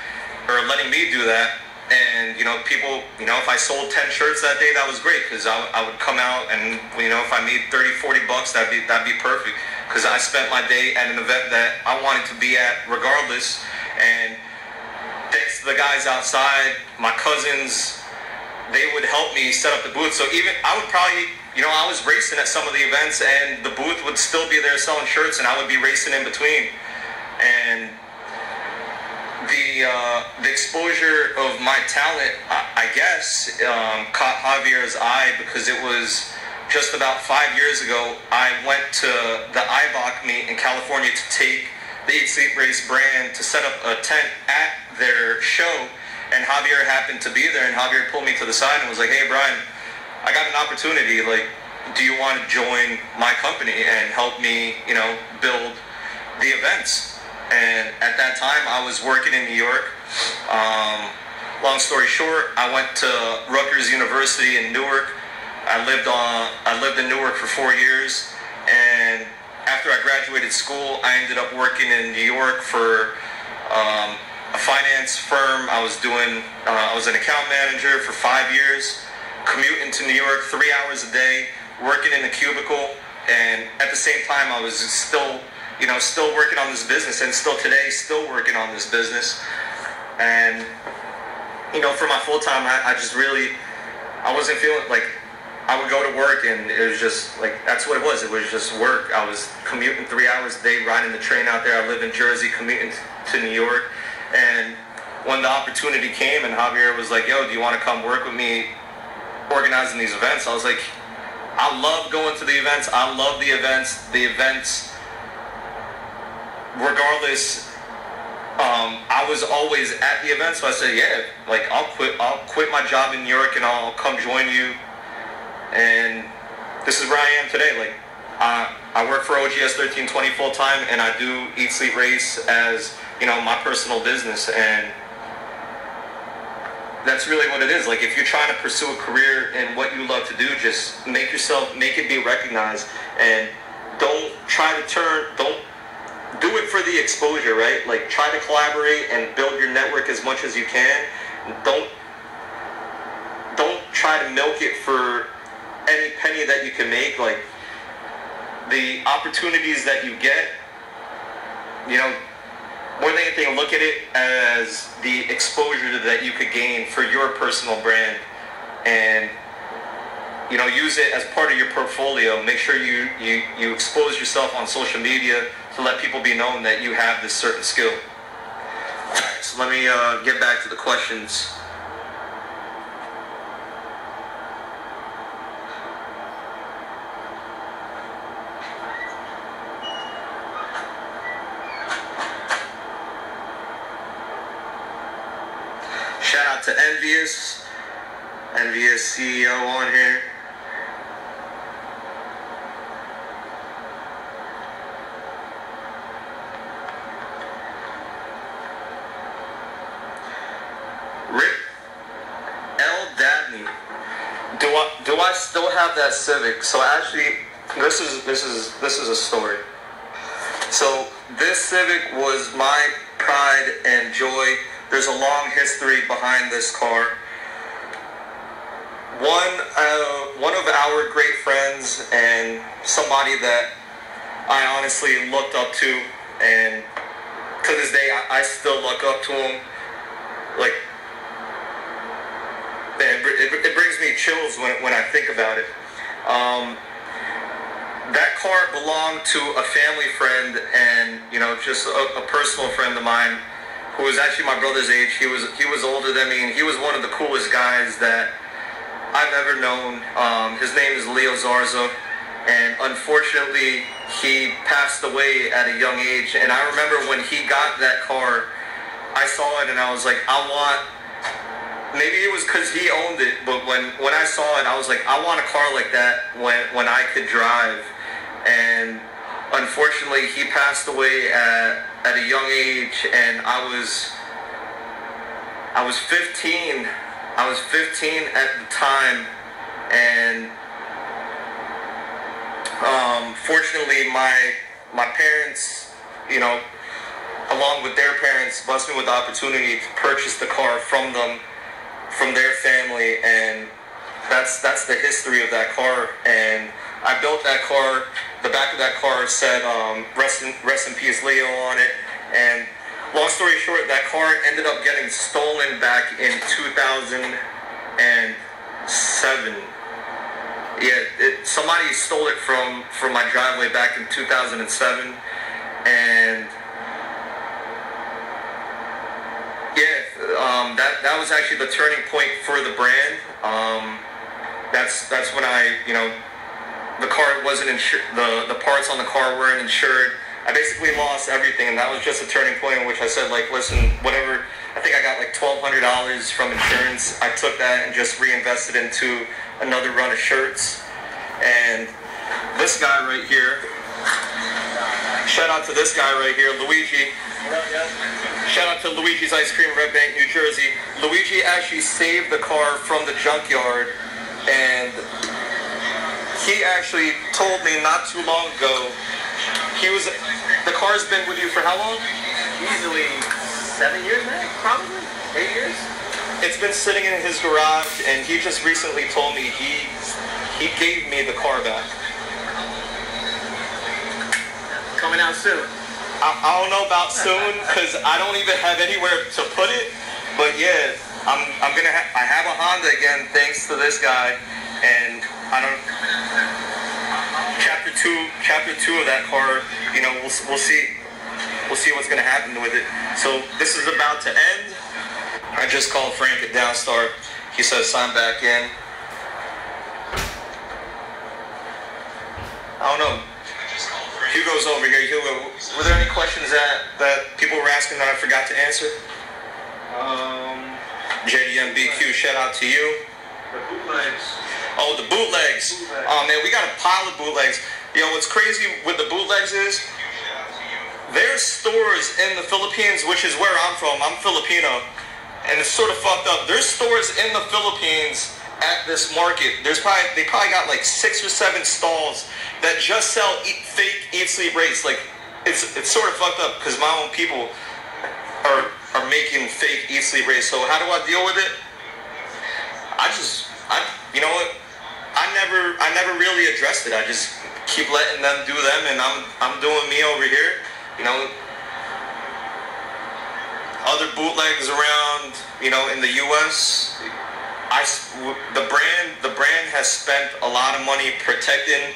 or letting me do that. And, you know, people, you know, if I sold 10 shirts that day, that was great, because I would come out and, you know, if I made 30, 40 bucks, that'd be perfect, because I spent my day at an event that I wanted to be at regardless. And thanks to the guys outside, my cousins, they would help me set up the booth. So even, I would probably, you know, I was racing at some of the events and the booth would still be there selling shirts, and I would be racing in between. And the exposure of my talent, I guess, caught Javier's eye, because it was just about 5 years ago, I went to the IBOC meet in California to take the Eat Sleep Race brand to set up a tent at their show, and Javier happened to be there, and Javier pulled me to the side and was like, "Hey Brian, I got an opportunity, like, do you want to join my company and help me, you know, build the events?" And at that time, I was working in New York. Long story short, I went to Rutgers University in Newark. I lived in Newark for 4 years, and after I graduated school, I ended up working in New York for a finance firm. I was an account manager for 5 years, commuting to New York 3 hours a day, working in a cubicle, and at the same time, I was still working on this business, and still today, still working on this business. And, you know, for my full time, I wasn't feeling like, I would go to work and it was just like, that's what it was. It was just work. I was commuting 3 hours a day, riding the train out there. I live in Jersey, commuting to New York. And when the opportunity came and Javier was like, "Yo, do you want to come work with me organizing these events?" I was like, I love going to the events. I love the events. The events, regardless, I was always at the event, so I said, yeah, like, I'll quit my job in New York and I'll come join you. And this is where I am today. Like, I work for OGS 1320 full time, and I do Eat Sleep Race as, you know, my personal business. And that's really what it is. Like, if you're trying to pursue a career in what you love to do, just make it be recognized, and don't do it for the exposure, right? Like, try to collaborate and build your network as much as you can. Don't try to milk it for any penny that you can make. Like, the opportunities that you get, you know, more than anything, look at it as the exposure that you could gain for your personal brand, and, you know, use it as part of your portfolio. Make sure you expose yourself on social media to let people be known that you have this certain skill. Alright, so let me get back to the questions. Shout out to Envious CEO on here. Rick L. Dabney. Do I still have that Civic? So actually, this is a story. So this Civic was my pride and joy. There's a long history behind this car. One of our great friends and somebody that I honestly looked up to, and to this day I still look up to him. Like, man, it brings me chills when I think about it. That car belonged to a family friend, and, you know, just a personal friend of mine, who was actually my brother's age. He was older than me, and he was one of the coolest guys that I've ever known. His name is Leo Zarza, and unfortunately he passed away at a young age. And I remember when he got that car, I saw it and I was like, maybe it was because he owned it, but when I saw it, I was like, I want a car like that when I could drive. And unfortunately he passed away at a young age, and I was 15. I was 15 at the time, and fortunately my parents, you know, along with their parents, blessed me with the opportunity to purchase the car from them, from their family, and that's the history of that car. And I built that car. The back of that car said rest in peace Leo on it. And long story short, that car ended up getting stolen back in 2007. Yeah, somebody stole it from my driveway back in 2007, and that was actually the turning point for the brand. That's when I, you know, the car wasn't insured, the parts on the car weren't insured. I basically lost everything, and that was just a turning point in which I said, like, listen, whatever, I think I got like $1,200 from insurance. I took that and just reinvested into another run of shirts. And this guy right here, shout out to this guy right here, Luigi. Shout out to Luigi's Ice Cream, Red Bank, New Jersey. Luigi actually saved the car from the junkyard, and he actually told me not too long ago, the car's been with you for how long? Easily 7 years now, probably 8 years. It's been sitting in his garage, and he just recently told me he gave me the car back. Coming out soon. I don't know about soon, because I don't even have anywhere to put it. But yeah, I have a Honda again, thanks to this guy, and chapter two of that car, you know, we'll see what's gonna happen with it. So this is about to end. I just called Frank at Downstar. He says sign back in. I don't know. Hugo's over here. Hugo, were there any questions that people were asking that I forgot to answer? JDMBQ, shout out to you. The bootlegs. Oh, the bootlegs. Oh man, we got a pile of bootlegs. Yo, what's crazy with the bootlegs is there's stores in the Philippines, which is where I'm from. I'm Filipino, and it's sort of fucked up. There's stores in the Philippines at this market. They probably got like 6 or 7 stalls that just sell fake Eat Sleep Race. Like, it's sort of fucked up because my own people are making fake Eat Sleep Race. So how do I deal with it? I you know what? I never really addressed it. I just keep letting them do them, and I'm doing me over here. You know, other bootlegs around, you know, in the U.S. The brand has spent a lot of money protecting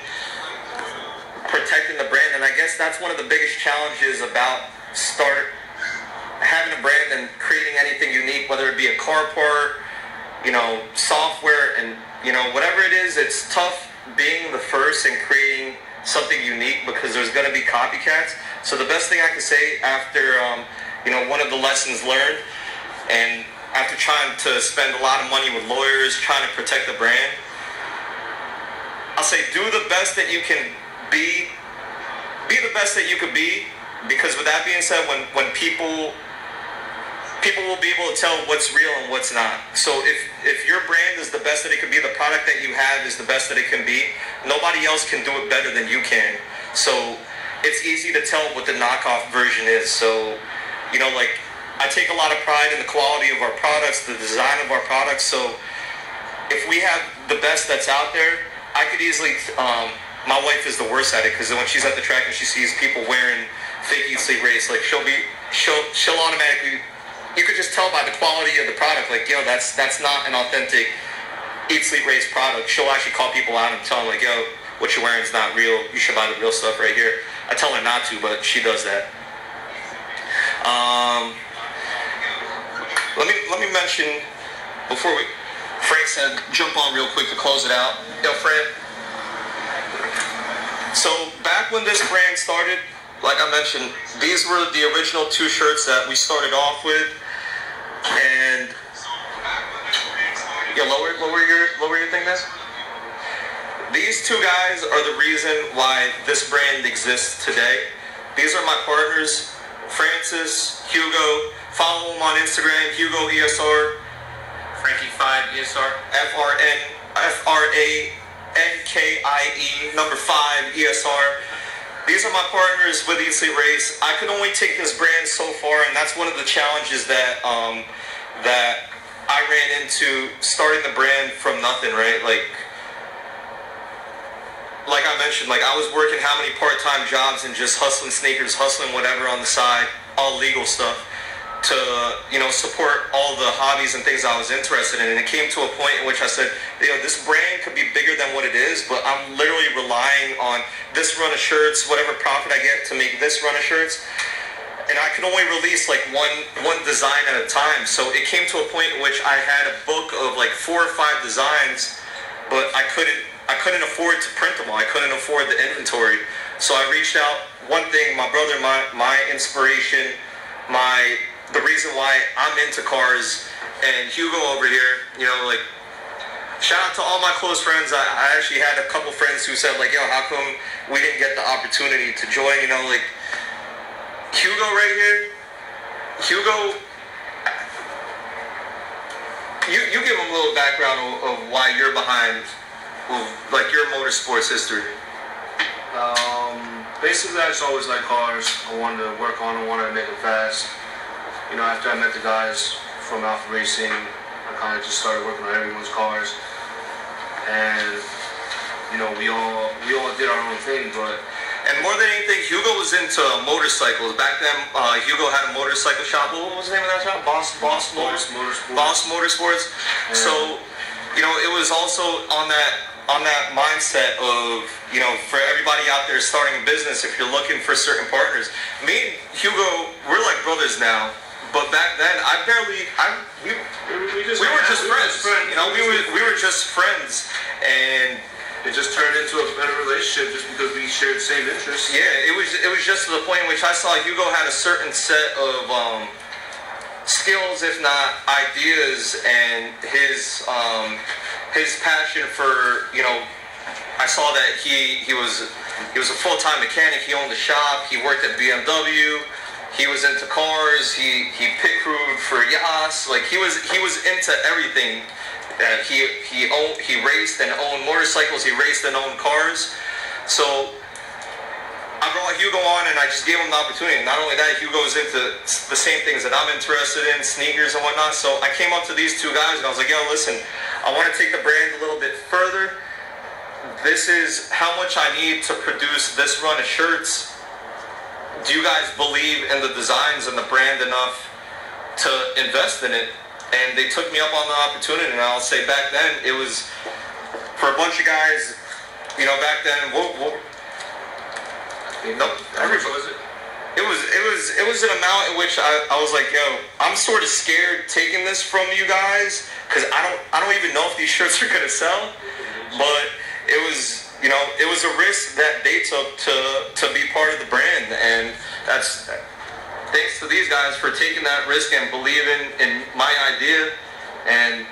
the brand, and I guess that's one of the biggest challenges about having a brand and creating anything unique, whether it be a car part, you know, software, and you know, whatever it is. It's tough being the first and creating something unique because there's going to be copycats. So the best thing I can say after you know, one of the lessons learned, and after trying to spend a lot of money with lawyers trying to protect the brand, I'll say do the best that you can be the best that you could be, because with that being said, when people will be able to tell what's real and what's not. So if your brand is the best that it can be, the product that you have is the best that it can be, nobody else can do it better than you can. So it's easy to tell what the knockoff version is. So, you know, like, I take a lot of pride in the quality of our products, the design of our products. So if we have the best that's out there, I could easily, my wife is the worst at it, because when she's at the track and she sees people wearing fake Eat Sleep Race, like she'll automatically, you could just tell by the quality of the product, like, yo, that's not an authentic Eat Sleep Race product. She'll actually call people out and tell them, like, yo, what you're wearing is not real. You should buy the real stuff right here. I tell her not to, but she does that. Let me mention, before Frank said jump on real quick to close it out. Yo, Frank. So back when this brand started, like I mentioned, these were the original 2 shirts that we started off with. And yeah, lower your thing there. These 2 guys are the reason why this brand exists today. These are my partners, Francis, Hugo. Follow them on Instagram, Hugo ESR, Frankie5 ESR, FRANKIE, number 5 ESR. These are my partners with Eat Sleep Race. I could only take this brand so far, and that's one of the challenges that that I ran into starting the brand from nothing, right? Like I mentioned, like I was working how many part-time jobs and just hustling sneakers, hustling whatever on the side, all legal stuff, to, you know, support all the hobbies and things I was interested in. And it came to a point in which I said, you know, this brand could be bigger than what it is, but I'm literally relying on this run of shirts, whatever profit I get to make this run of shirts. And I could only release like one design at a time. So it came to a point in which I had a book of like 4 or 5 designs, but I couldn't afford to print them all. I couldn't afford the inventory. So I reached out. One thing, my brother, my inspiration, the reason why I'm into cars, and Hugo over here, you know, like, shout out to all my close friends. I actually had a couple friends who said, like, yo, how come we didn't get the opportunity to join, you know, like, Hugo right here, Hugo, you give him a little background of why you're behind, like, your motorsports history. Basically, I just always liked cars. I wanted to work on them, wanted to make them fast. You know, after I met the guys from Alpha Racing, I kind of just started working on everyone's cars. And, you know, we all did our own thing, but... And more than anything, Hugo was into motorcycles. Back then, Hugo had a motorcycle shop. What was the name of that shop? Boss Motorsports. Boss Motorsports. Yeah. So, you know, it was also on that mindset of, you know, for everybody out there starting a business, if you're looking for certain partners. Me and Hugo, we're like brothers now. But back then, we were just friends. You know, we were just friends, and it just turned into a better relationship just because we shared the same interests. Yeah, it was just to the point in which I saw Hugo had a certain set of skills, if not ideas, and his passion for, you know, I saw that he was a full-time mechanic. He owned a shop. He worked at BMW. He was into cars. He pit crewed for Yas. Like he was into everything. He raced and owned motorcycles. He raced and owned cars. So I brought Hugo on and I just gave him the opportunity. And not only that, Hugo's into the same things that I'm interested in, sneakers and whatnot. So I came up to these two guys and I was like, yo, listen, I want to take the brand a little bit further. This is how much I need to produce this run of shirts. Do you guys believe in the designs and the brand enough to invest in it? And they took me up on the opportunity. And I'll say back then, it was for a bunch of guys, you know, back then, How much was it? It was an amount in which I was like, yo, I'm sort of scared taking this from you guys because I don't even know if these shirts are gonna sell. But it was, you know, it was a risk that they took to be part of the brand, and that's thanks to these guys for taking that risk and believing in my idea. And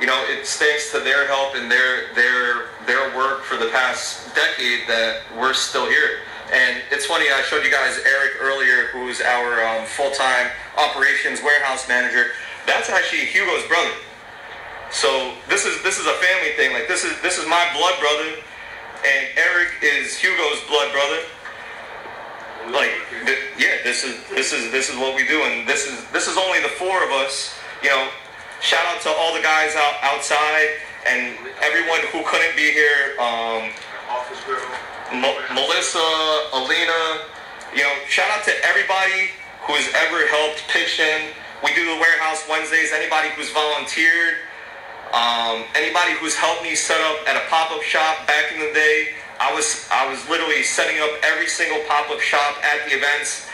you know, it's thanks to their help and their work for the past decade that we're still here. And it's funny, I showed you guys Eric earlier, who's our full-time operations warehouse manager. That's actually Hugo's brother. So this is a family thing. Like this is my blood brother, and Eric is Hugo's blood brother. Like yeah, this is what we do, and this is only the four of us. You know, shout out to all the guys outside and everyone who couldn't be here. Office girl. Melissa, Alina, you know, shout out to everybody who has ever helped pitch in. We do the warehouse Wednesdays. Anybody who's volunteered, anybody who's helped me set up at a pop-up shop back in the day. I was literally setting up every single pop-up shop at the events,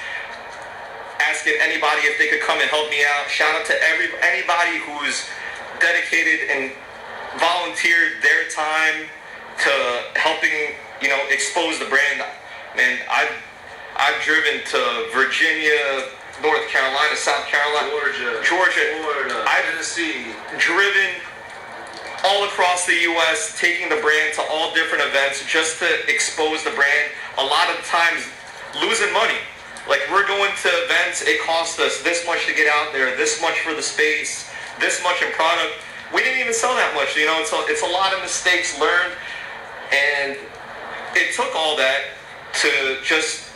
asking anybody if they could come and help me out. Shout out to anybody who's dedicated and volunteered their time to helping, you know, expose the brand. Man, I've driven to Virginia, North Carolina, South Carolina, Georgia. I've driven all across the U.S., taking the brand to all different events just to expose the brand. A lot of times losing money. Like, we're going to events, it costs us this much to get out there, this much for the space, this much in product. We didn't even sell that much, you know. It's a lot of mistakes learned. And it took all that to just,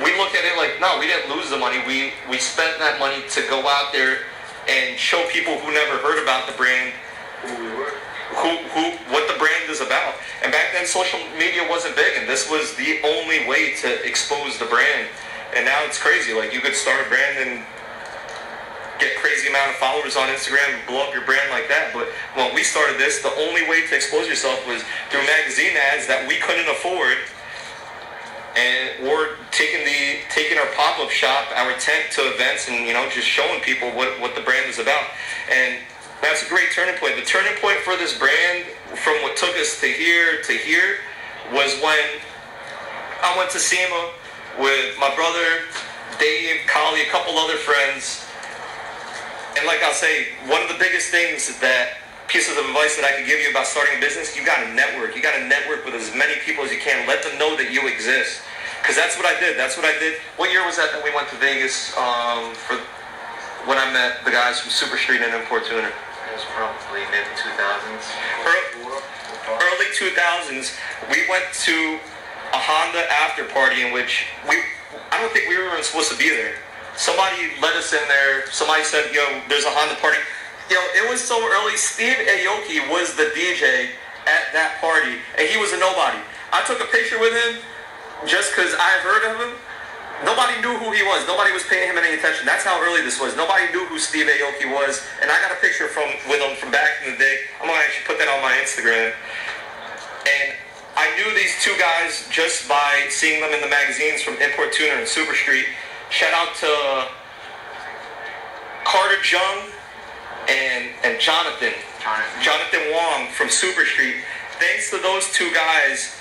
we look at it like, no, we didn't lose the money. We spent that money to go out there and show people who never heard about the brand Who we were. What the brand is about. And back then social media wasn't big, and this was the only way to expose the brand. And now it's crazy. Like, you could start a brand and get crazy amount of followers on Instagram and blow up your brand like that. But when we started this, the only way to expose yourself was through magazine ads that we couldn't afford, or taking our pop-up shop, our tent to events, and, you know, just showing people what the brand is about. And that's a great turning point. The turning point for this brand, from what took us to here was when I went to SEMA with my brother, Dave, Kali, a couple other friends. And like I'll say, one of the biggest things pieces of advice that I could give you about starting a business, you got to network. You got to network with as many people as you can. Let them know that you exist. Because that's what I did. What year was that we went to Vegas for when I met the guys from Super Street and Import Tuner? It was probably mid-2000s. Early 2000s. We went to a Honda after party in which I don't think we were even supposed to be there. Somebody let us in there. Somebody said, yo, there's a Honda party. Yo, it was so early. Steve Aoki was the DJ at that party, and he was a nobody. I took a picture with him just because I heard of him. Nobody knew who he was. Nobody was paying him any attention. That's how early this was. Nobody knew who Steve Aoki was, and I got a picture with him from back in the day. I'm going to actually put that on my Instagram. And I knew these two guys just by seeing them in the magazines from Import Tuner and Super Street. Shout out to Carter Jung and Jonathan Wong from Super Street. Thanks to those two guys,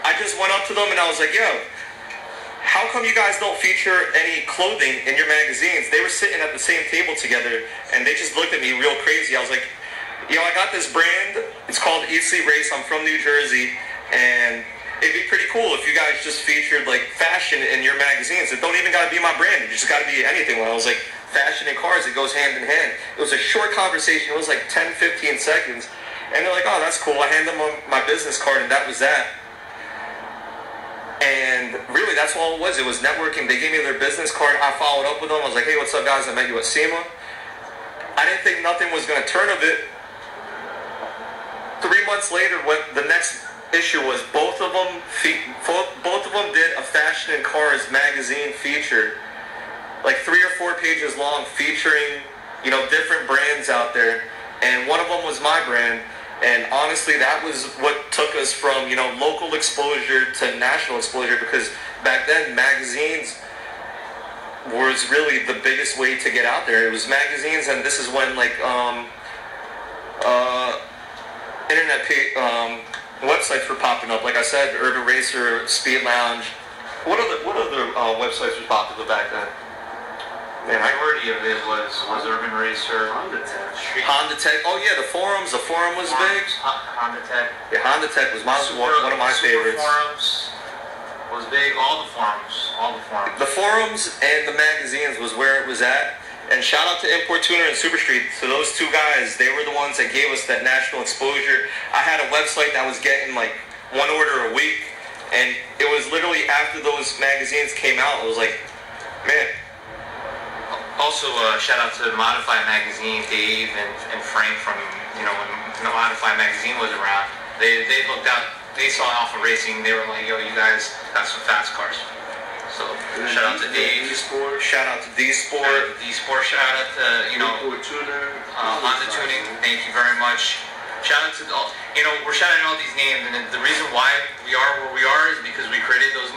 I just went up to them and I was like, yo, how come you guys don't feature any clothing in your magazines? They were sitting at the same table together and they just looked at me real crazy. I was like, you know, I got this brand. It's called Eat Sleep Race. I'm from New Jersey, and it'd be pretty cool if you guys just featured like fashion in your magazines. It don't even gotta be my brand. It just gotta be anything. When I was like, fashion and cars, it goes hand in hand. It was a short conversation. It was like 10, 15 seconds. And they're like, oh, that's cool. I handed them my business card, and that was that. And And really, that's all it was. It was networking. They gave me their business card. I followed up with them. I was like, hey, what's up, guys? I met you at SEMA. I didn't think nothing was going to turn of it. 3 months later, what the next issue was, both of them did a Fashion and Cars magazine feature, like 3 or 4 pages long, featuring, you know, different brands out there. And one of them was my brand. And honestly, that was what took us from, you know, local exposure to national exposure, because back then magazines was really the biggest way to get out there. It was magazines, and this is when like internet websites were popping up. Like I said, Urban Racer, Speed Lounge. What other websites were popular back then? The majority of it was Urban Racer, Honda Tech. Oh yeah, the forum was big. Honda Tech. Yeah, Honda Tech was one of my favorites. Forums was big. All the forums. The forums and the magazines was where it was at. And shout out to Import Tuner and Super Street. So those two guys, they were the ones that gave us that national exposure. I had a website that was getting like 1 order a week, and it was literally after those magazines came out, it was like, man. Also, shout out to Modify Magazine, Dave and Frank from, you know, when Modify Magazine was around. They looked out, they saw Alpha Racing, they were like, yo, you guys got some fast cars. So, shout out to Dave. Shout out to D-Sport. Shout out to, you know, Honda Tuning, thank you very much. Shout out to all, you know, we're shouting all these names, and the reason why we are where we are is because we created those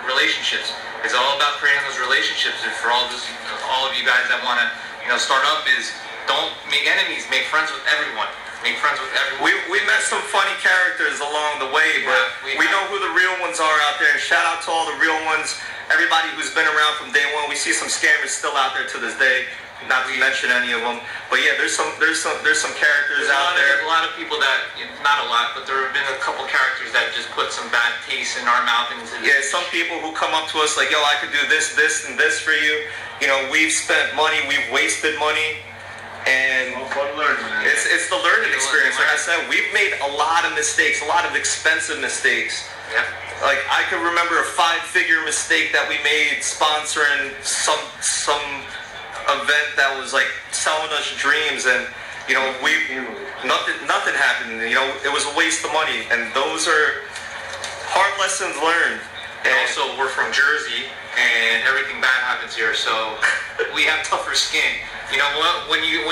relationships. It's all about creating those relationships. And for all of you guys that want to, you know, start up, is don't make enemies, make friends with everyone. Make friends with everyone. We met some funny characters along the way, but we know who the real ones are out there. And shout out to all the real ones. Everybody who's been around from day one. We see some scammers still out there to this day. Not to mention any of them, but yeah, there's some characters out there. There's a lot of people that, not a lot, but there have been a couple characters that just put some bad taste in our mouth. Yeah, some people who come up to us like, yo, I could do this, and this for you. You know, we've spent money, we've wasted money, and it's the learning experience. Like I said, we've made a lot of mistakes, a lot of expensive mistakes. Yeah. Like I could remember a 5-figure mistake that we made sponsoring some event that was like selling us dreams, and you know, nothing happened. You know, it was a waste of money, and those are hard lessons learned. And also, we're from Jersey, and everything bad happens here, so we have tougher skin. You know what? When you,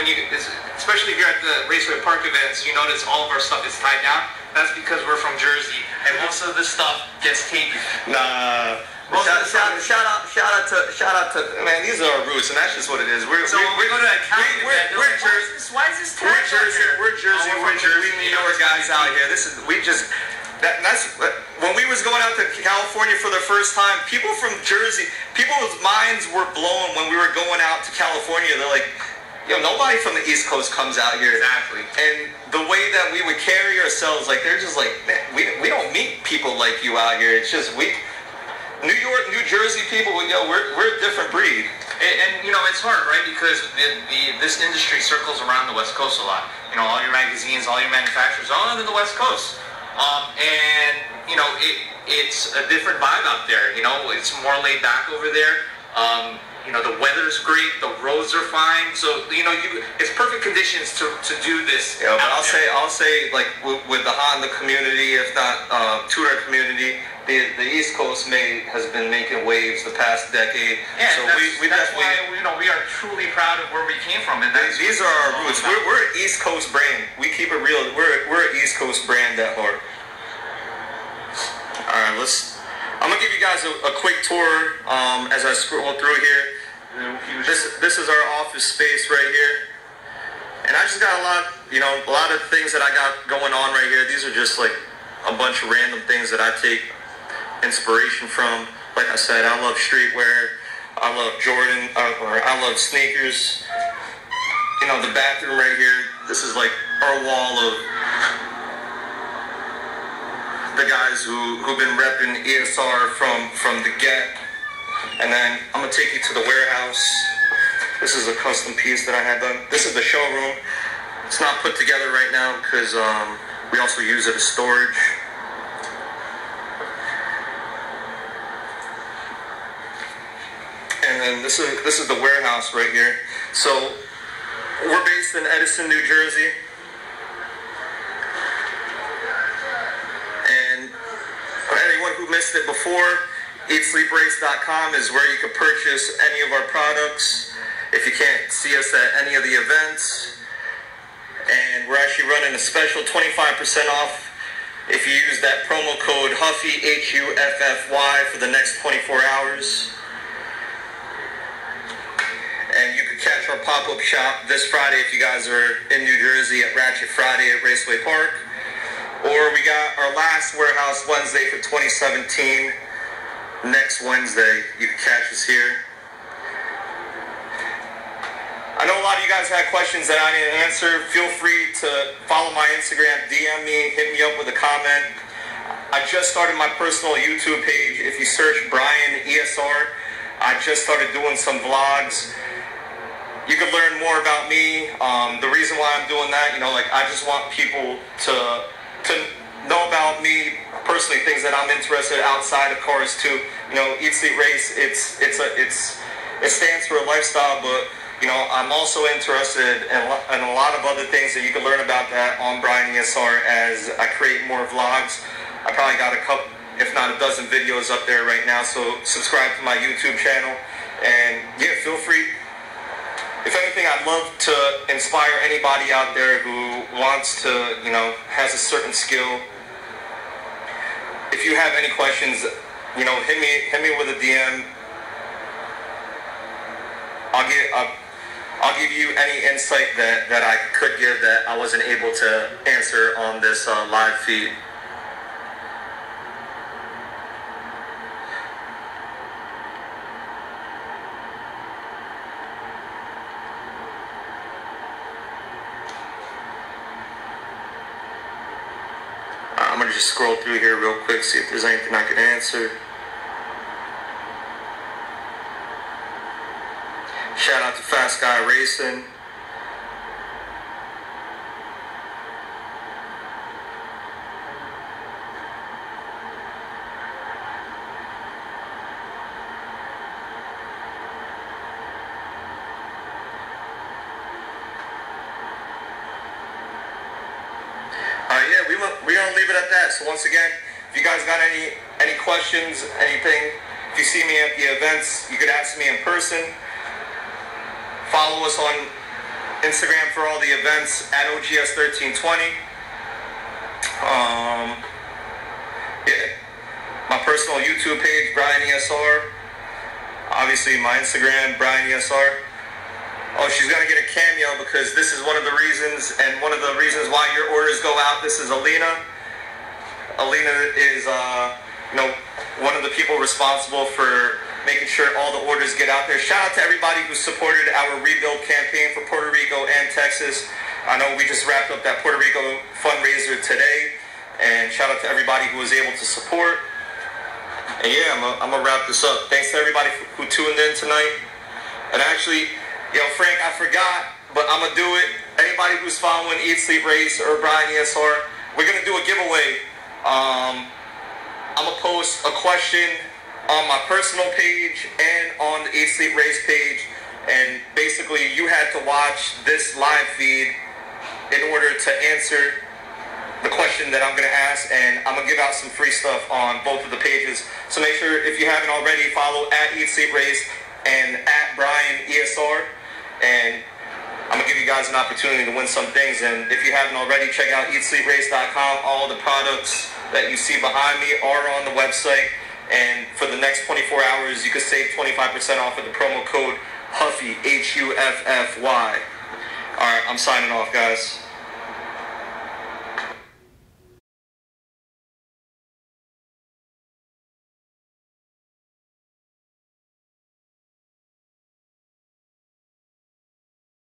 especially if you're at the Raceway Park events, you notice all of our stuff is tied down. That's because we're from Jersey, and most of this stuff gets taken. Nah. Shout out to man. These are our roots, and that's just what it is. We're go to that county event. We're Jersey. Why is this tag We're Jersey. We're New York guys out here. That's when we was going out to California for the first time. People from Jersey, people's minds were blown when we were going out to California. They're like, yo, nobody from the East Coast comes out here. Exactly. And the way that we would carry ourselves, like they're just like, man, we don't meet people like you out here. It's just New York, New Jersey people, yo, we're a different breed. And you know, it's hard, right? Because this industry circles around the West Coast a lot. You know, all your magazines, all your manufacturers, all under the West Coast. And you know, it's a different vibe out there. You know, it's more laid back over there. You know, the weather's great, the roads are fine, so you know, it's perfect conditions to do this. Yeah, but I'll say, like with the Honda community, if not Tourer community, the East Coast has been making waves the past decade. Yeah, so that's why, you know, we are truly proud of where we came from, and these are our roots. We're an East Coast brand. We keep it real. We're an East Coast brand at heart. All right, I'm gonna give you guys a quick tour as I scroll through here. This is our office space right here, and I just got a lot of things that I got going on right here. These are just like a bunch of random things that I take inspiration from. Like I said, I love streetwear, I love Jordan, I love sneakers. You know, the bathroom right here, this is like our wall of the guys who've been repping ESR from the get. And then I'm gonna take you to the warehouse. This is a custom piece that I had done. This is the showroom. It's not put together right now because we also use it as storage. and this is the warehouse right here. So we're based in Edison, New Jersey, and for anyone who missed it before, EatSleepRace.com is where you can purchase any of our products if you can't see us at any of the events. And we're actually running a special 25% off if you use that promo code Huffy, Huffy, for the next 24 hours. And you can catch our pop-up shop this Friday if you guys are in New Jersey at Ratchet Friday at Raceway Park. Or we got our last warehouse Wednesday for 2017. Next Wednesday, you can catch us here. I know a lot of you guys had questions that I didn't answer. Feel free to follow my Instagram, DM me, hit me up with a comment. I just started my personal YouTube page. If you search Brian ESR, I just started doing some vlogs. You can learn more about me. The reason why I'm doing that, like I just want people to know about me personally, things that I'm interested outside of cars too. Eat Sleep Race, it stands for a lifestyle, but I'm also interested in a lot of other things that you can learn about that on Brian ESR as I create more vlogs. I probably got a couple, if not a dozen videos up there right now, so subscribe to my YouTube channel, and yeah, feel free. If anything, I'd love to inspire anybody out there who wants to, has a certain skill. If you have any questions, hit me with a DM. I'll give you any insight that I could give that I wasn't able to answer on this live feed. I'm going to just scroll through here real quick, see if there's anything I can answer. Shout out to Fast Guy Racing. Yeah, we're gonna leave it at that. So once again, if you guys got any questions, anything, if you see me at the events, you could ask me in person. Follow us on Instagram for all the events at OGS1320. Yeah, my personal YouTube page, Brian ESR. Obviously, my Instagram, Brian ESR. Oh, she's gonna get a cameo because this is one of the reasons, and one of the reasons why your orders go out. This is Alina. Alina is, one of the people responsible for making sure all the orders get out there. Shout out to everybody who supported our rebuild campaign for Puerto Rico and Texas. I know we just wrapped up that Puerto Rico fundraiser today, and shout out to everybody who was able to support. And yeah, I'm gonna wrap this up. Thanks to everybody who tuned in tonight. And actually, Frank, I forgot, but I'm gonna do it. Anybody who's following Eat Sleep Race or Brian ESR, we're gonna do a giveaway. I'm gonna post a question on my personal page and on the Eat Sleep Race page, and basically you had to watch this live feed in order to answer the question that I'm going to ask, and I'm going to give out some free stuff on both of the pages. So make sure, if you haven't already, follow at Eat Sleep Race and at Brian ESR, and I'm going to give you guys an opportunity to win some things. And if you haven't already, check out EatSleepRace.com. All the products that you see behind me are on the website. And for the next 24 hours, you can save 25% off with the promo code Huffy, Huffy. All right, I'm signing off, guys.